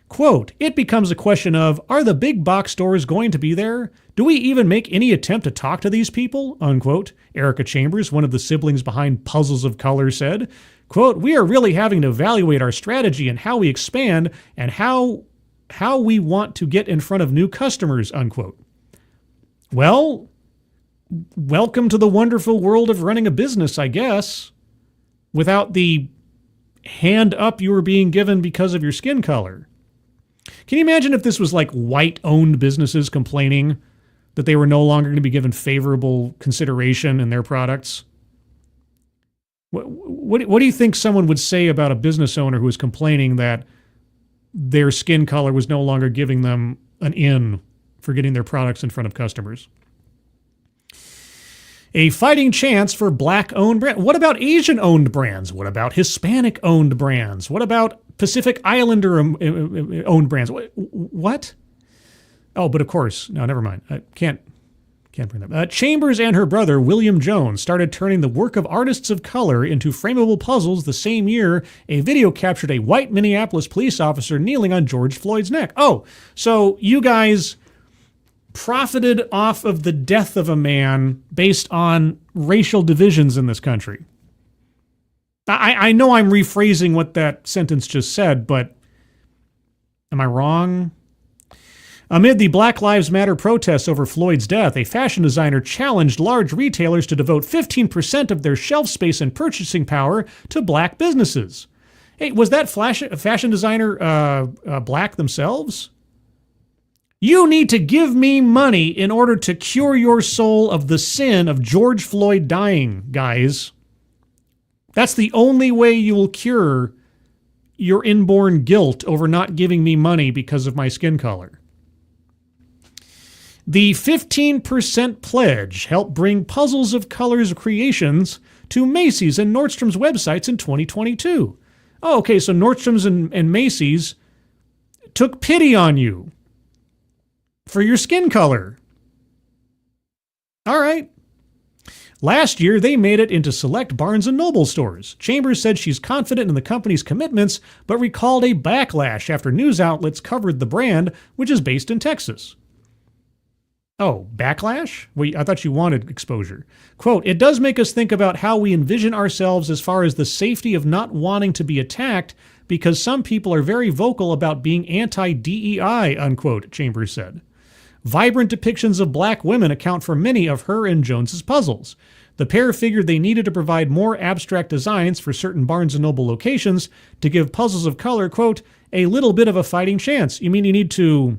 Quote, it becomes a question of, are the big box stores going to be there? Do we even make any attempt to talk to these people? Unquote. Erica Chambers, one of the siblings behind Puzzles of Color, said, quote, we are really having to evaluate our strategy and how we expand and how we want to get in front of new customers, unquote. Well, welcome to the wonderful world of running a business, I guess, without the hand up you were being given because of your skin color. Can you imagine if this was like white-owned businesses complaining that they were no longer going to be given favorable consideration in their products? What do you think someone would say about a business owner who was complaining that their skin color was no longer giving them an in for getting their products in front of customers? A fighting chance for black-owned brands. What about Asian-owned brands? What about Hispanic-owned brands? What about Pacific Islander-owned brands? What? Oh, but of course, no, never mind. I can't bring that up. Chambers and her brother, William Jones, started turning the work of artists of color into frameable puzzles the same year a video captured a white Minneapolis police officer kneeling on George Floyd's neck. Oh, so you guys profited off of the death of a man based on racial divisions in this country. I know I'm rephrasing what that sentence just said, but am I wrong? Amid the Black Lives Matter protests over Floyd's death, a fashion designer challenged large retailers to devote 15% of their shelf space and purchasing power to black businesses. Hey, was that fashion designer black themselves? You need to give me money in order to cure your soul of the sin of George Floyd dying, guys. That's the only way you will cure your inborn guilt over not giving me money because of my skin color. The 15% pledge helped bring Puzzles of Colors creations to Macy's and Nordstrom's websites in 2022. Oh, okay, so Nordstrom's and Macy's took pity on you for your skin color. All right. Last year, they made it into select Barnes & Noble stores. Chambers said she's confident in the company's commitments, but recalled a backlash after news outlets covered the brand, which is based in Texas. Oh, backlash? Well, I thought you wanted exposure. Quote, it does make us think about how we envision ourselves as far as the safety of not wanting to be attacked because some people are very vocal about being anti-DEI, unquote, Chambers said. Vibrant depictions of black women account for many of her and Jones's puzzles. The pair figured they needed to provide more abstract designs for certain Barnes & Noble locations to give Puzzles of Color, quote, a little bit of a fighting chance. You mean you need to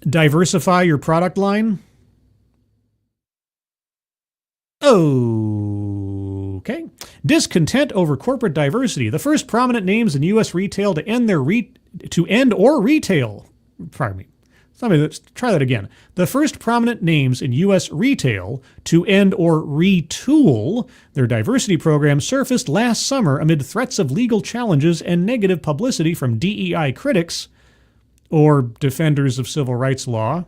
diversify your product line? Okay. Discontent over corporate diversity. The first prominent names in U.S. retail to end or retail. Pardon me. Let's try that again. The first prominent names in U.S. retail to end or retool their diversity program surfaced last summer amid threats of legal challenges and negative publicity from DEI critics or defenders of civil rights law,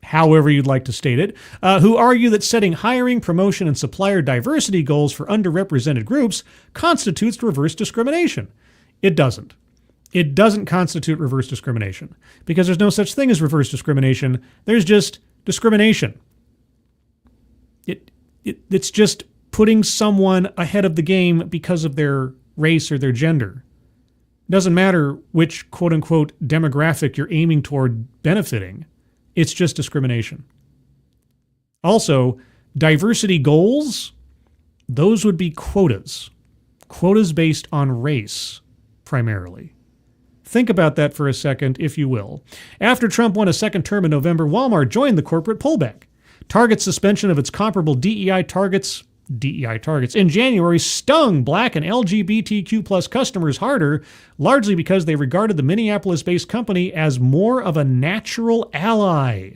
however you'd like to state it, who argue that setting hiring, promotion, and supplier diversity goals for underrepresented groups constitutes reverse discrimination. It doesn't. It doesn't constitute reverse discrimination because there's no such thing as reverse discrimination. There's just discrimination. It's just putting someone ahead of the game because of their race or their gender. It doesn't matter which quote-unquote demographic you're aiming toward benefiting. It's just discrimination. Also, diversity goals, those would be quotas. Quotas based on race, primarily. Think about that for a second, if you will. After Trump won a second term in November, Walmart joined the corporate pullback. Target's suspension of its comparable DEI targets in January stung Black and LGBTQ plus customers harder, largely because they regarded the Minneapolis-based company as more of a natural ally.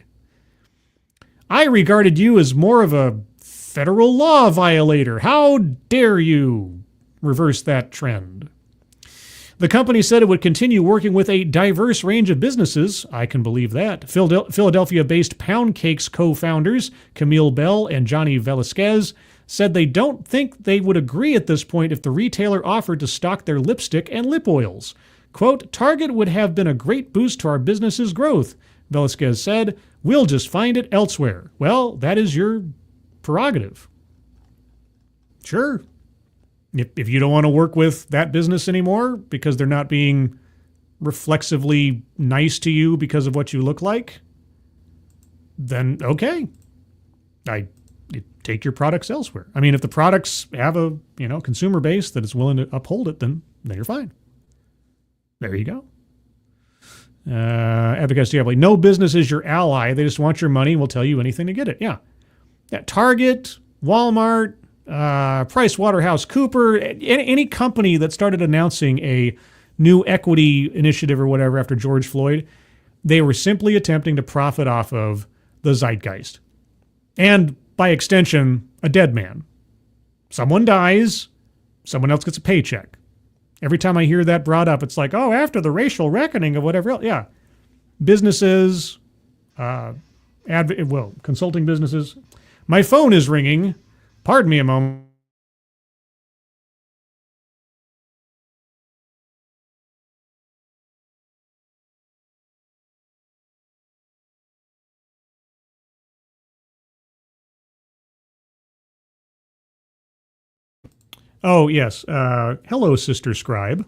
I regarded you as more of a federal law violator. How dare you reverse that trend? The company said it would continue working with a diverse range of businesses. I can believe that. Philadelphia-based Pound Cakes co-founders Camille Bell and Johnny Velasquez said they don't think they would agree at this point if the retailer offered to stock their lipstick and lip oils. Quote, Target would have been a great boost to our business's growth, Velasquez said. We'll just find it elsewhere. Well, that is your prerogative. Sure. If you don't want to work with that business anymore because they're not being reflexively nice to you because of what you look like, then okay. Take your products elsewhere. I mean, if the products have a consumer base that is willing to uphold it, then you're fine. There you go. Advocates Diablo. No business is your ally. They just want your money and will tell you anything to get it. Yeah. Target, Walmart, PricewaterhouseCoopers, any company that started announcing a new equity initiative or whatever after George Floyd, they were simply attempting to profit off of the zeitgeist. And by extension, a dead man. Someone dies, someone else gets a paycheck. Every time I hear that brought up, it's like, oh, after the racial reckoning of whatever else. Yeah. Businesses, consulting businesses. My phone is ringing. Pardon me a moment. Oh, yes. Hello, Sister Scribe.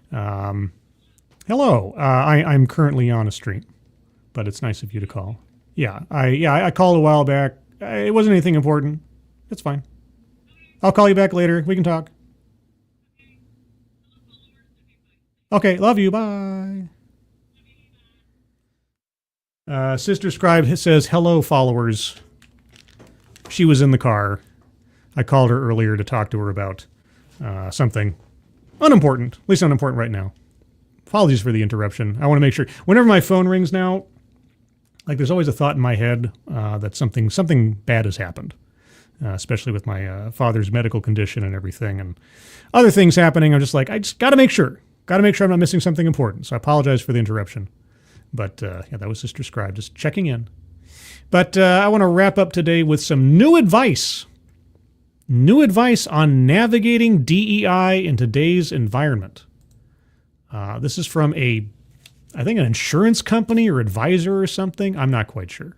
Hello. I'm currently on a stream, but it's nice of you to call. I called a while back. It wasn't anything important. It's fine. I'll call you back later. We can talk. Okay, love you. Bye. Sister Scribe says, hello, followers. She was in the car. I called her earlier to talk to her about something unimportant, at least unimportant right now. Apologies for the interruption. I want to make sure. Whenever my phone rings now, like there's always a thought in my head that something bad has happened, especially with my father's medical condition and everything and other things happening. I'm just like, I just got to make sure. Got to make sure I'm not missing something important. So I apologize for the interruption. But that was Sister Scribe, just checking in. But I want to wrap up today with some new advice. New advice on navigating DEI in today's environment. This is from I think an insurance company or advisor or something. I'm not quite sure.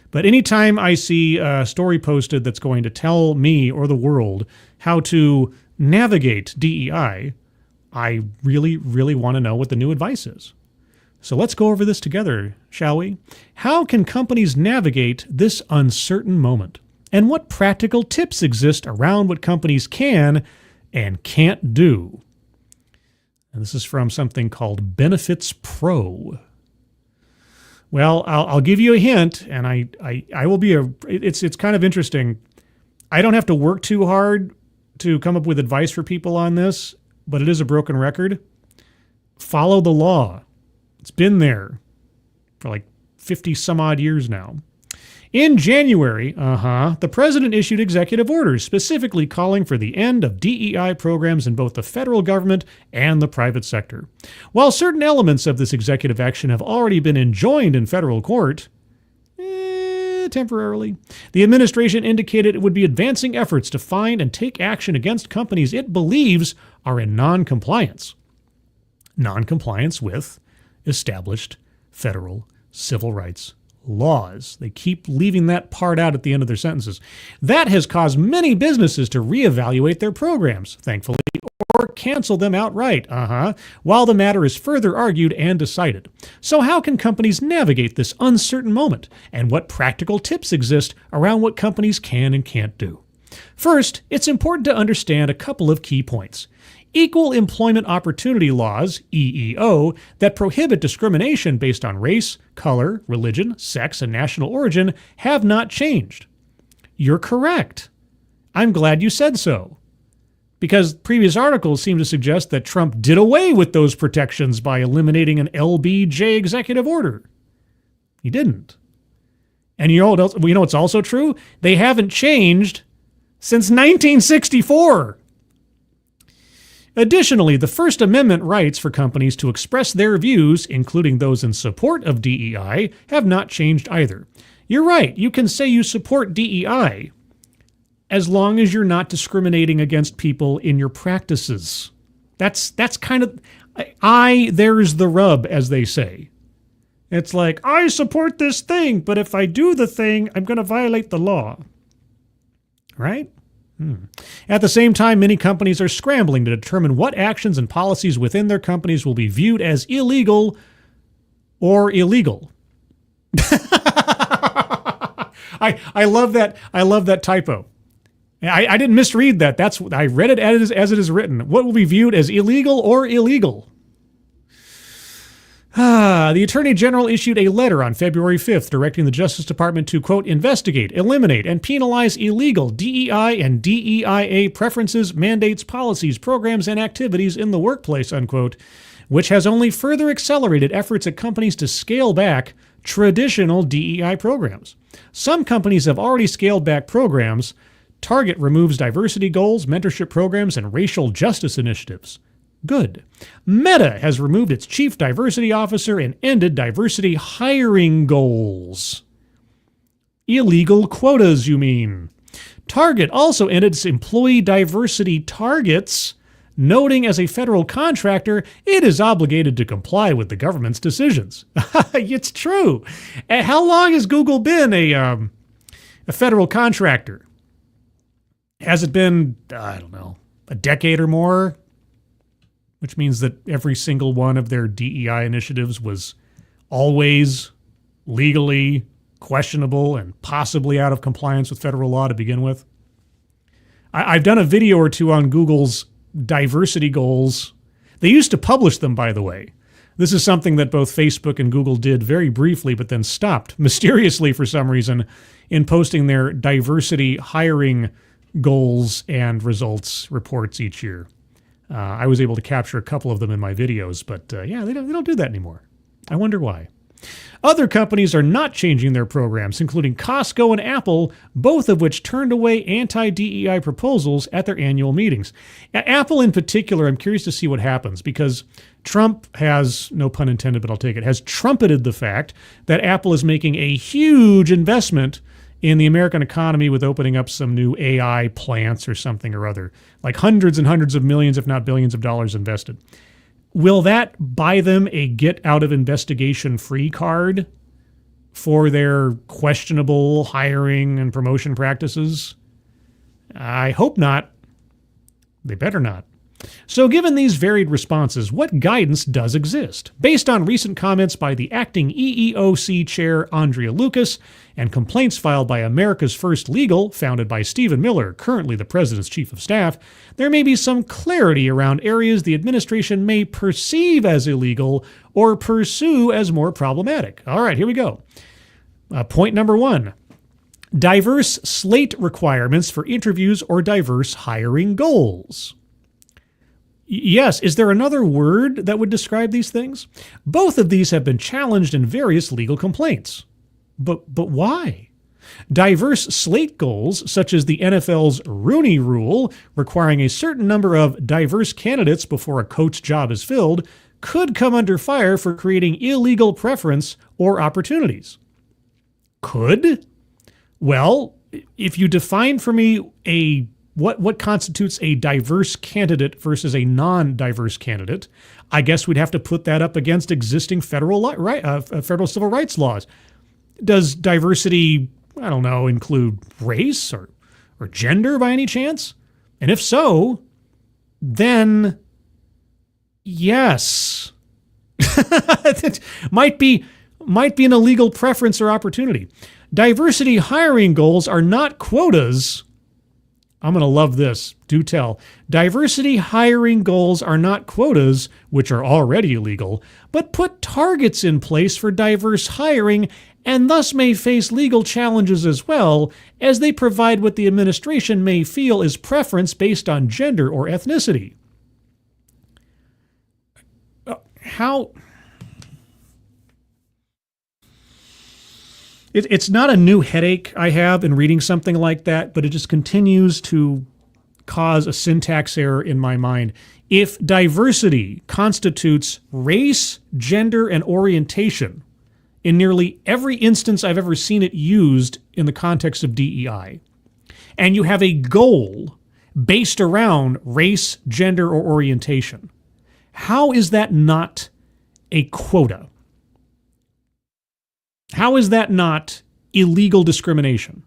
But anytime I see a story posted that's going to tell me or the world how to navigate DEI, I really, really want to know what the new advice is. So let's go over this together, shall we? How can companies navigate this uncertain moment? And what practical tips exist around what companies can and can't do? And this is from something called Benefits Pro. Well, I'll give you a hint, and I will be it's kind of interesting. I don't have to work too hard to come up with advice for people on this, but it is a broken record. Follow the law. It's been there for like 50 some odd years now. In January, the president issued executive orders specifically calling for the end of DEI programs in both the federal government and the private sector. While certain elements of this executive action have already been enjoined in federal court, temporarily, the administration indicated it would be advancing efforts to find and take action against companies it believes are in non-compliance. Non-compliance with established federal civil rights laws. They keep leaving that part out at the end of their sentences. That has caused many businesses to reevaluate their programs, thankfully, or cancel them outright, while the matter is further argued and decided. So how can companies navigate this uncertain moment, and what practical tips exist around what companies can and can't do? First, it's important to understand a couple of key points. Equal employment opportunity laws, EEO, that prohibit discrimination based on race, color, religion, sex, and national origin have not changed. You're correct. I'm glad you said so. Because previous articles seem to suggest that Trump did away with those protections by eliminating an LBJ executive order. He didn't. And you know what's also true? They haven't changed since 1964. Additionally, the First Amendment rights for companies to express their views, including those in support of DEI, have not changed either. You're right, you can say you support DEI as long as you're not discriminating against people in your practices. That's kind of, there's the rub, as they say. It's like, I support this thing, but if I do the thing, I'm going to violate the law. Right? At the same time, many companies are scrambling to determine what actions and policies within their companies will be viewed as illegal or illegal. I love that. I love that typo. I didn't misread that. I read it as it is written. What will be viewed as illegal or illegal? The Attorney General issued a letter on February 5th directing the Justice Department to, quote, investigate, eliminate, and penalize illegal DEI and DEIA preferences, mandates, policies, programs, and activities in the workplace, unquote, which has only further accelerated efforts at companies to scale back traditional DEI programs. Some companies have already scaled back programs. Target removes diversity goals, mentorship programs, and racial justice initiatives. Good. Meta has removed its chief diversity officer and ended diversity hiring goals. Illegal quotas, you mean. Target also ended its employee diversity targets, noting as a federal contractor, it is obligated to comply with the government's decisions. It's true. How long has Google been a federal contractor? Has it been, I don't know, a decade or more? Which means that every single one of their DEI initiatives was always legally questionable and possibly out of compliance with federal law to begin with. I've done a video or two on Google's diversity goals. They used to publish them, by the way. This is something that both Facebook and Google did very briefly, but then stopped mysteriously for some reason in posting their diversity hiring goals and results reports each year. I was able to capture a couple of them in my videos, but yeah, they don't do that anymore. I wonder why. Other companies are not changing their programs, including Costco and Apple, both of which turned away anti-DEI proposals at their annual meetings. Apple in particular, I'm curious to see what happens, because Trump has, no pun intended, but I'll take it, has trumpeted the fact that Apple is making a huge investment in the American economy with opening up some new AI plants or something or other, like hundreds and hundreds of millions, if not billions of dollars invested. Will that buy them a get-out-of-investigation-free card for their questionable hiring and promotion practices? I hope not. They better not. So given these varied responses, what guidance does exist? Based on recent comments by the acting EEOC chair, Andrea Lucas, and complaints filed by America's First Legal, founded by Stephen Miller, currently the president's chief of staff, there may be some clarity around areas the administration may perceive as illegal or pursue as more problematic. All right, here we go. Point number 1. Diverse slate requirements for interviews or diverse hiring goals. Yes, is there another word that would describe these things? Both of these have been challenged in various legal complaints. But why? Diverse slate goals, such as the NFL's Rooney Rule, requiring a certain number of diverse candidates before a coach job is filled, could come under fire for creating illegal preference or opportunities. Could? Well, if you define for me what constitutes a diverse candidate versus a non-diverse candidate, I guess we'd have to put that up against existing federal civil rights laws. Does diversity, I don't know, include race or gender by any chance? And if so, then yes. It might be an illegal preference or opportunity. Diversity hiring goals are not quotas. I'm going to love this. Do tell. Diversity hiring goals are not quotas, which are already illegal, but put targets in place for diverse hiring and thus may face legal challenges as well, as they provide what the administration may feel is preference based on gender or ethnicity. How? It's not a new headache I have in reading something like that, but it just continues to cause a syntax error in my mind. If diversity constitutes race, gender, and orientation in nearly every instance I've ever seen it used in the context of DEI, and you have a goal based around race, gender, or orientation, how is that not a quota? How is that not illegal discrimination?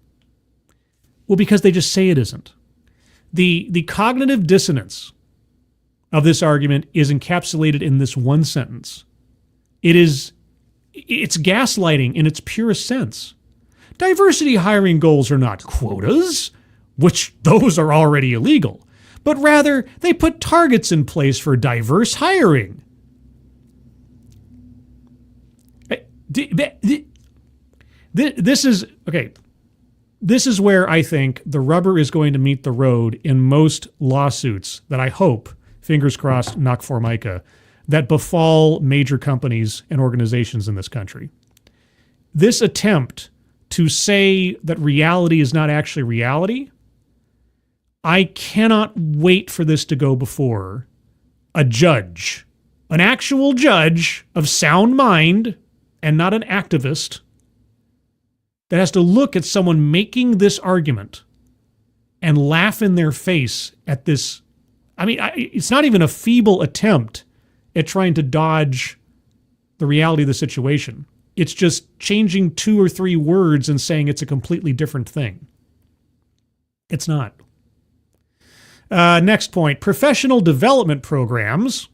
Well, because they just say it isn't. The cognitive dissonance of this argument is encapsulated in this one sentence. It's gaslighting in its purest sense. Diversity hiring goals are not quotas, which those are already illegal, but rather they put targets in place for diverse hiring. This is where I think the rubber is going to meet the road in most lawsuits that I hope, fingers crossed, knock formica, that befall major companies and organizations in this country. this attempt to say that reality is not actually reality, I cannot wait for this to go before a judge, an actual judge of sound mind and not an activist that has to look at someone making this argument and laugh in their face at this. I mean, it's not even a feeble attempt at trying to dodge the reality of the situation. It's just changing 2 or 3 words and saying it's a completely different thing. It's not. Next point, professional development programs,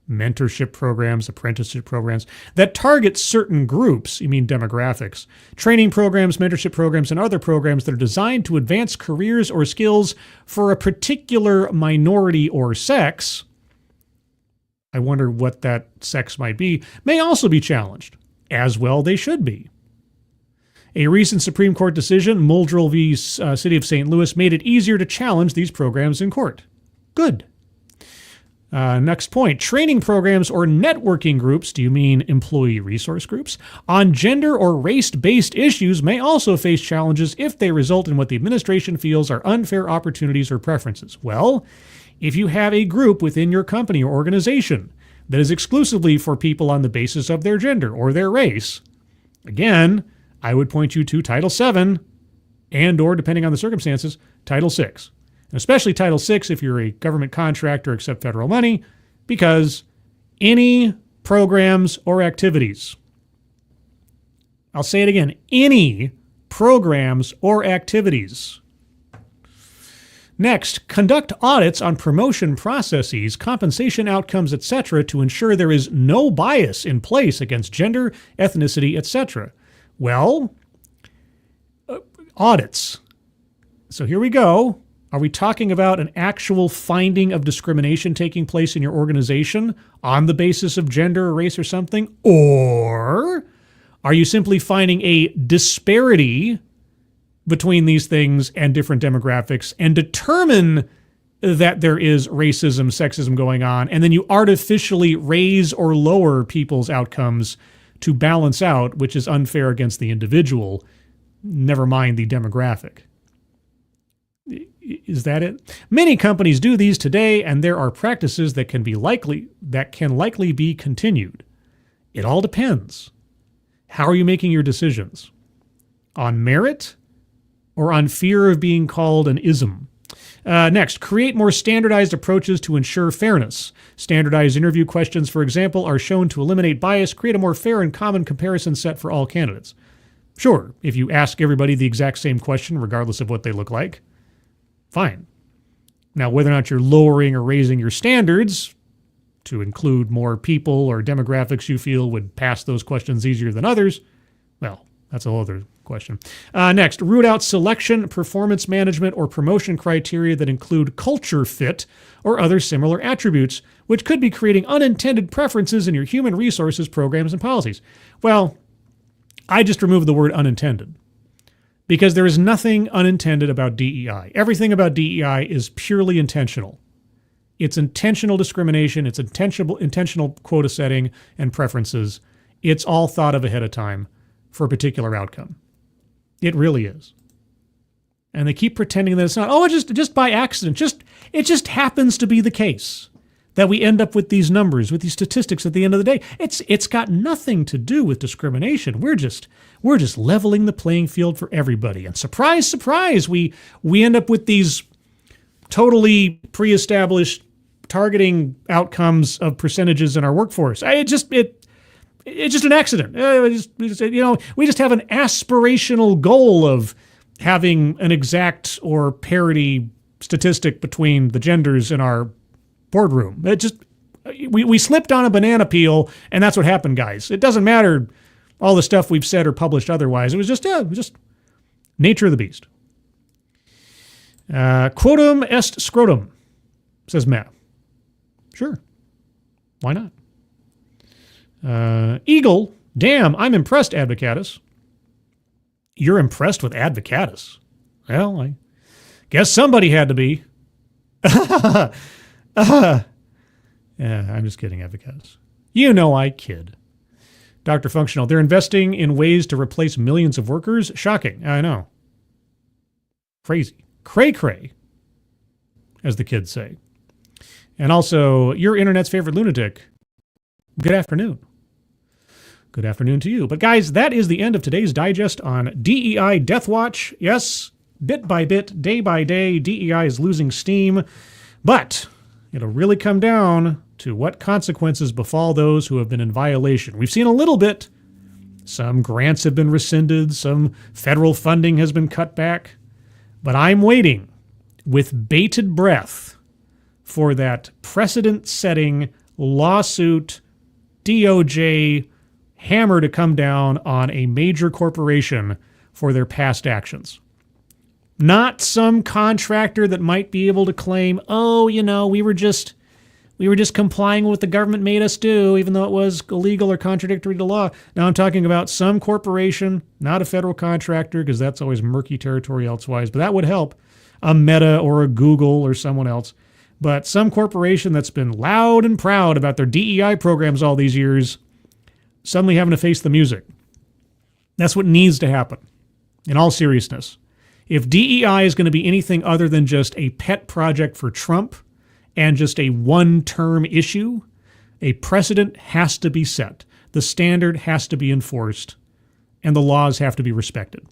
mentorship programs, apprenticeship programs that target certain groups, you mean demographics, training programs, mentorship programs, and other programs that are designed to advance careers or skills for a particular minority or sex, I wonder what that sex might be, may also be challenged. As well they should be. A recent Supreme Court decision, Muldrow v. City of St. Louis, made it easier to challenge these programs in court. Good. Next point, training programs or networking groups, do you mean employee resource groups, on gender or race-based issues may also face challenges if they result in what the administration feels are unfair opportunities or preferences. Well, if you have a group within your company or organization that is exclusively for people on the basis of their gender or their race, again, I would point you to Title VII and or, depending on the circumstances, Title VI. And especially Title VI if you're a government contractor or accept federal money, because any programs or activities, I'll say it again, any programs or activities. Next, conduct audits on promotion processes, compensation outcomes, etc. to ensure there is no bias in place against gender, ethnicity, etc. Well, audits. So here we go. Are we talking about an actual finding of discrimination taking place in your organization on the basis of gender or race or something? Or are you simply finding a disparity between these things and different demographics and determine that there is racism, sexism going on, and then you artificially raise or lower people's outcomes to balance out, which is unfair against the individual, never mind the demographic. Is that it? Many companies do these today, and there are practices that can likely be continued. It all depends. How are you making your decisions? On merit or on fear of being called an ism? Next, create more standardized approaches to ensure fairness. Standardized interview questions, for example, are shown to eliminate bias, create a more fair and common comparison set for all candidates. Sure, if you ask everybody the exact same question, regardless of what they look like, fine. Now, whether or not you're lowering or raising your standards to include more people or demographics you feel would pass those questions easier than others, well, that's a whole other question. Next, root out selection, performance management, or promotion criteria that include culture fit or other similar attributes, which could be creating unintended preferences in your human resources programs and policies. Well, I just removed the word unintended because there is nothing unintended about DEI. Everything about DEI is purely intentional. It's intentional discrimination. It's intentional quota setting and preferences. It's all thought of ahead of time for a particular outcome. It really is. And they keep pretending that it's not. Oh, just by accident. It just happens to be the case that we end up with these numbers, with these statistics at the end of the day. It's got nothing to do with discrimination. We're just leveling the playing field for everybody. And surprise, surprise, we end up with these totally pre-established targeting outcomes of percentages in our workforce. It's just an accident. We just have an aspirational goal of having an exact or parity statistic between the genders in our boardroom. We slipped on a banana peel, and that's what happened, guys. It doesn't matter all the stuff we've said or published otherwise. It was just nature of the beast. Quotum est scrotum, says Matt. Sure. Why not? Eagle, damn, I'm impressed, Advocatus. You're impressed with Advocatus? Well, I guess somebody had to be. Yeah, I'm just kidding, Advocatus. You know I kid. Dr. Functional, they're investing in ways to replace millions of workers. Shocking. I know. Crazy. Cray-cray, as the kids say. And also, your internet's favorite lunatic. Good afternoon. Good afternoon to you. But guys, that is the end of today's digest on DEI Deathwatch. Yes, bit by bit, day by day, DEI is losing steam. But it'll really come down to what consequences befall those who have been in violation. We've seen a little bit. Some grants have been rescinded. Some federal funding has been cut back. But I'm waiting with bated breath for that precedent-setting lawsuit DOJ hammer to come down on a major corporation for their past actions. Not some contractor that might be able to claim, oh, we were just complying with what the government made us do, even though it was illegal or contradictory to law. Now I'm talking about some corporation, not a federal contractor, because that's always murky territory elsewise, but that would help. A Meta or a Google or someone else. But some corporation that's been loud and proud about their DEI programs all these years, suddenly having to face the music. That's what needs to happen, in all seriousness. If DEI is going to be anything other than just a pet project for Trump and just a one-term issue, a precedent has to be set. The standard has to be enforced, and the laws have to be respected.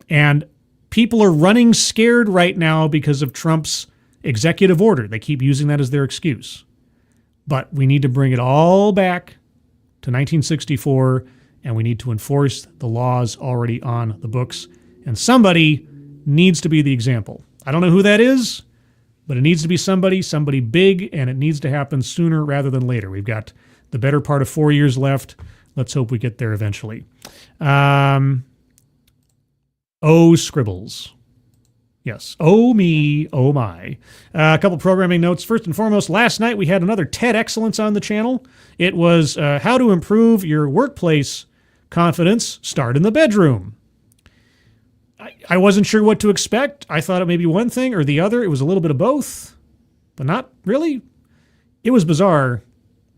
And people are running scared right now because of Trump's executive order. They keep using that as their excuse. But we need to bring it all back to 1964, and we need to enforce the laws already on the books. And somebody needs to be the example. I don't know who that is, but it needs to be somebody big, and it needs to happen sooner rather than later. We've got the better part of 4 years left. Let's hope we get there eventually. Scribbles. Yes. Oh, me. Oh, my. A couple programming notes. First and foremost, last night we had another TED Excellence on the channel. It was how to improve your workplace confidence. Start in the bedroom. I wasn't sure what to expect. I thought it may be one thing or the other. It was a little bit of both, but not really. It was bizarre.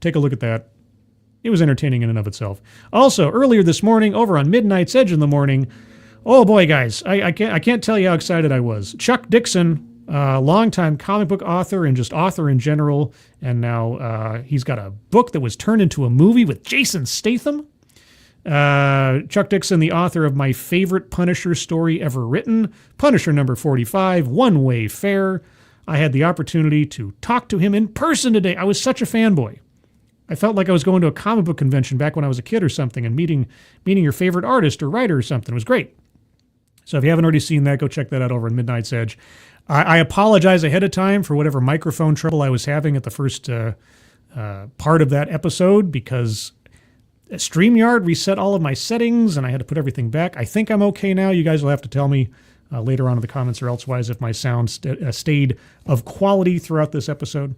Take a look at that. It was entertaining in and of itself. Also, earlier this morning, over on Midnight's Edge in the morning, oh boy, guys, I can't tell you how excited I was. Chuck Dixon, longtime comic book author and just author in general, and now he's got a book that was turned into a movie with Jason Statham. Chuck Dixon, the author of my favorite Punisher story ever written, Punisher number 45, One Way Fair. I had the opportunity to talk to him in person today. I was such a fanboy. I felt like I was going to a comic book convention back when I was a kid or something and meeting your favorite artist or writer or something. It was great. So if you haven't already seen that, go check that out over on Midnight's Edge. I apologize ahead of time for whatever microphone trouble I was having at the first part of that episode, because StreamYard reset all of my settings and I had to put everything back. I think I'm okay now. You guys will have to tell me later on in the comments or elsewise if my sound stayed of quality throughout this episode.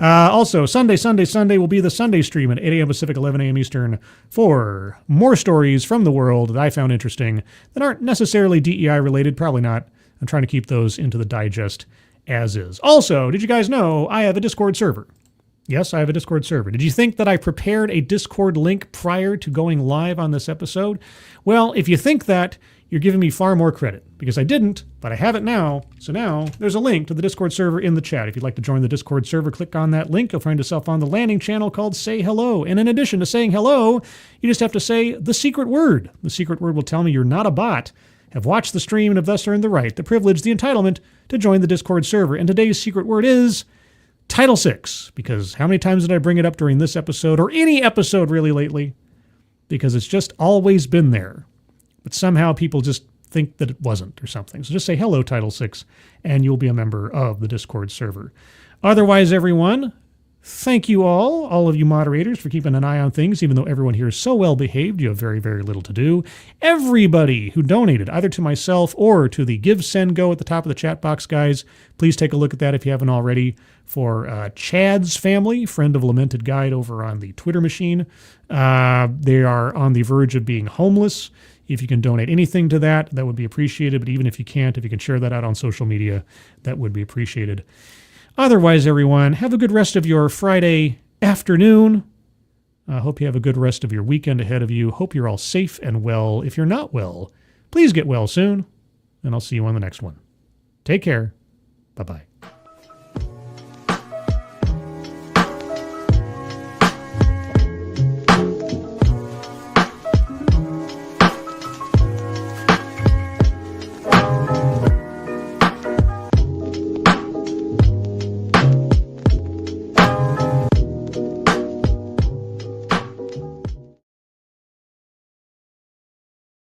Also, Sunday will be the Sunday stream at 8 a.m. Pacific, 11 a.m. Eastern for more stories from the world that I found interesting that aren't necessarily DEI related. Probably not. I'm trying to keep those into the digest as is. Also, did you guys know I have a Discord server? Yes, I have a Discord server. Did you think that I prepared a Discord link prior to going live on this episode? Well, if you think that, you're giving me far more credit, because I didn't, but I have it now. So now there's a link to the Discord server in the chat. If you'd like to join the Discord server, click on that link. You'll find yourself on the landing channel called Say Hello. And in addition to saying hello, you just have to say the secret word. The secret word will tell me you're not a bot, have watched the stream, and have thus earned the right, the privilege, the entitlement to join the Discord server. And today's secret word is Title VI, because how many times did I bring it up during this episode or any episode really lately? Because it's just always been there. But somehow people just think that it wasn't or something. So just say hello, Title VI, and you'll be a member of the Discord server. Otherwise, everyone, thank you all of you moderators, for keeping an eye on things. Even though everyone here is so well behaved, you have very, very little to do. Everybody who donated, either to myself or to the Give, Send, Go at the top of the chat box, guys, please take a look at that if you haven't already. For Chad's family, friend of Lamented Guide over on the Twitter machine. They are on the verge of being homeless. If you can donate anything to that, that would be appreciated. But even if you can't, if you can share that out on social media, that would be appreciated. Otherwise, everyone, have a good rest of your Friday afternoon. I hope you have a good rest of your weekend ahead of you. Hope you're all safe and well. If you're not well, please get well soon, and I'll see you on the next one. Take care. Bye-bye.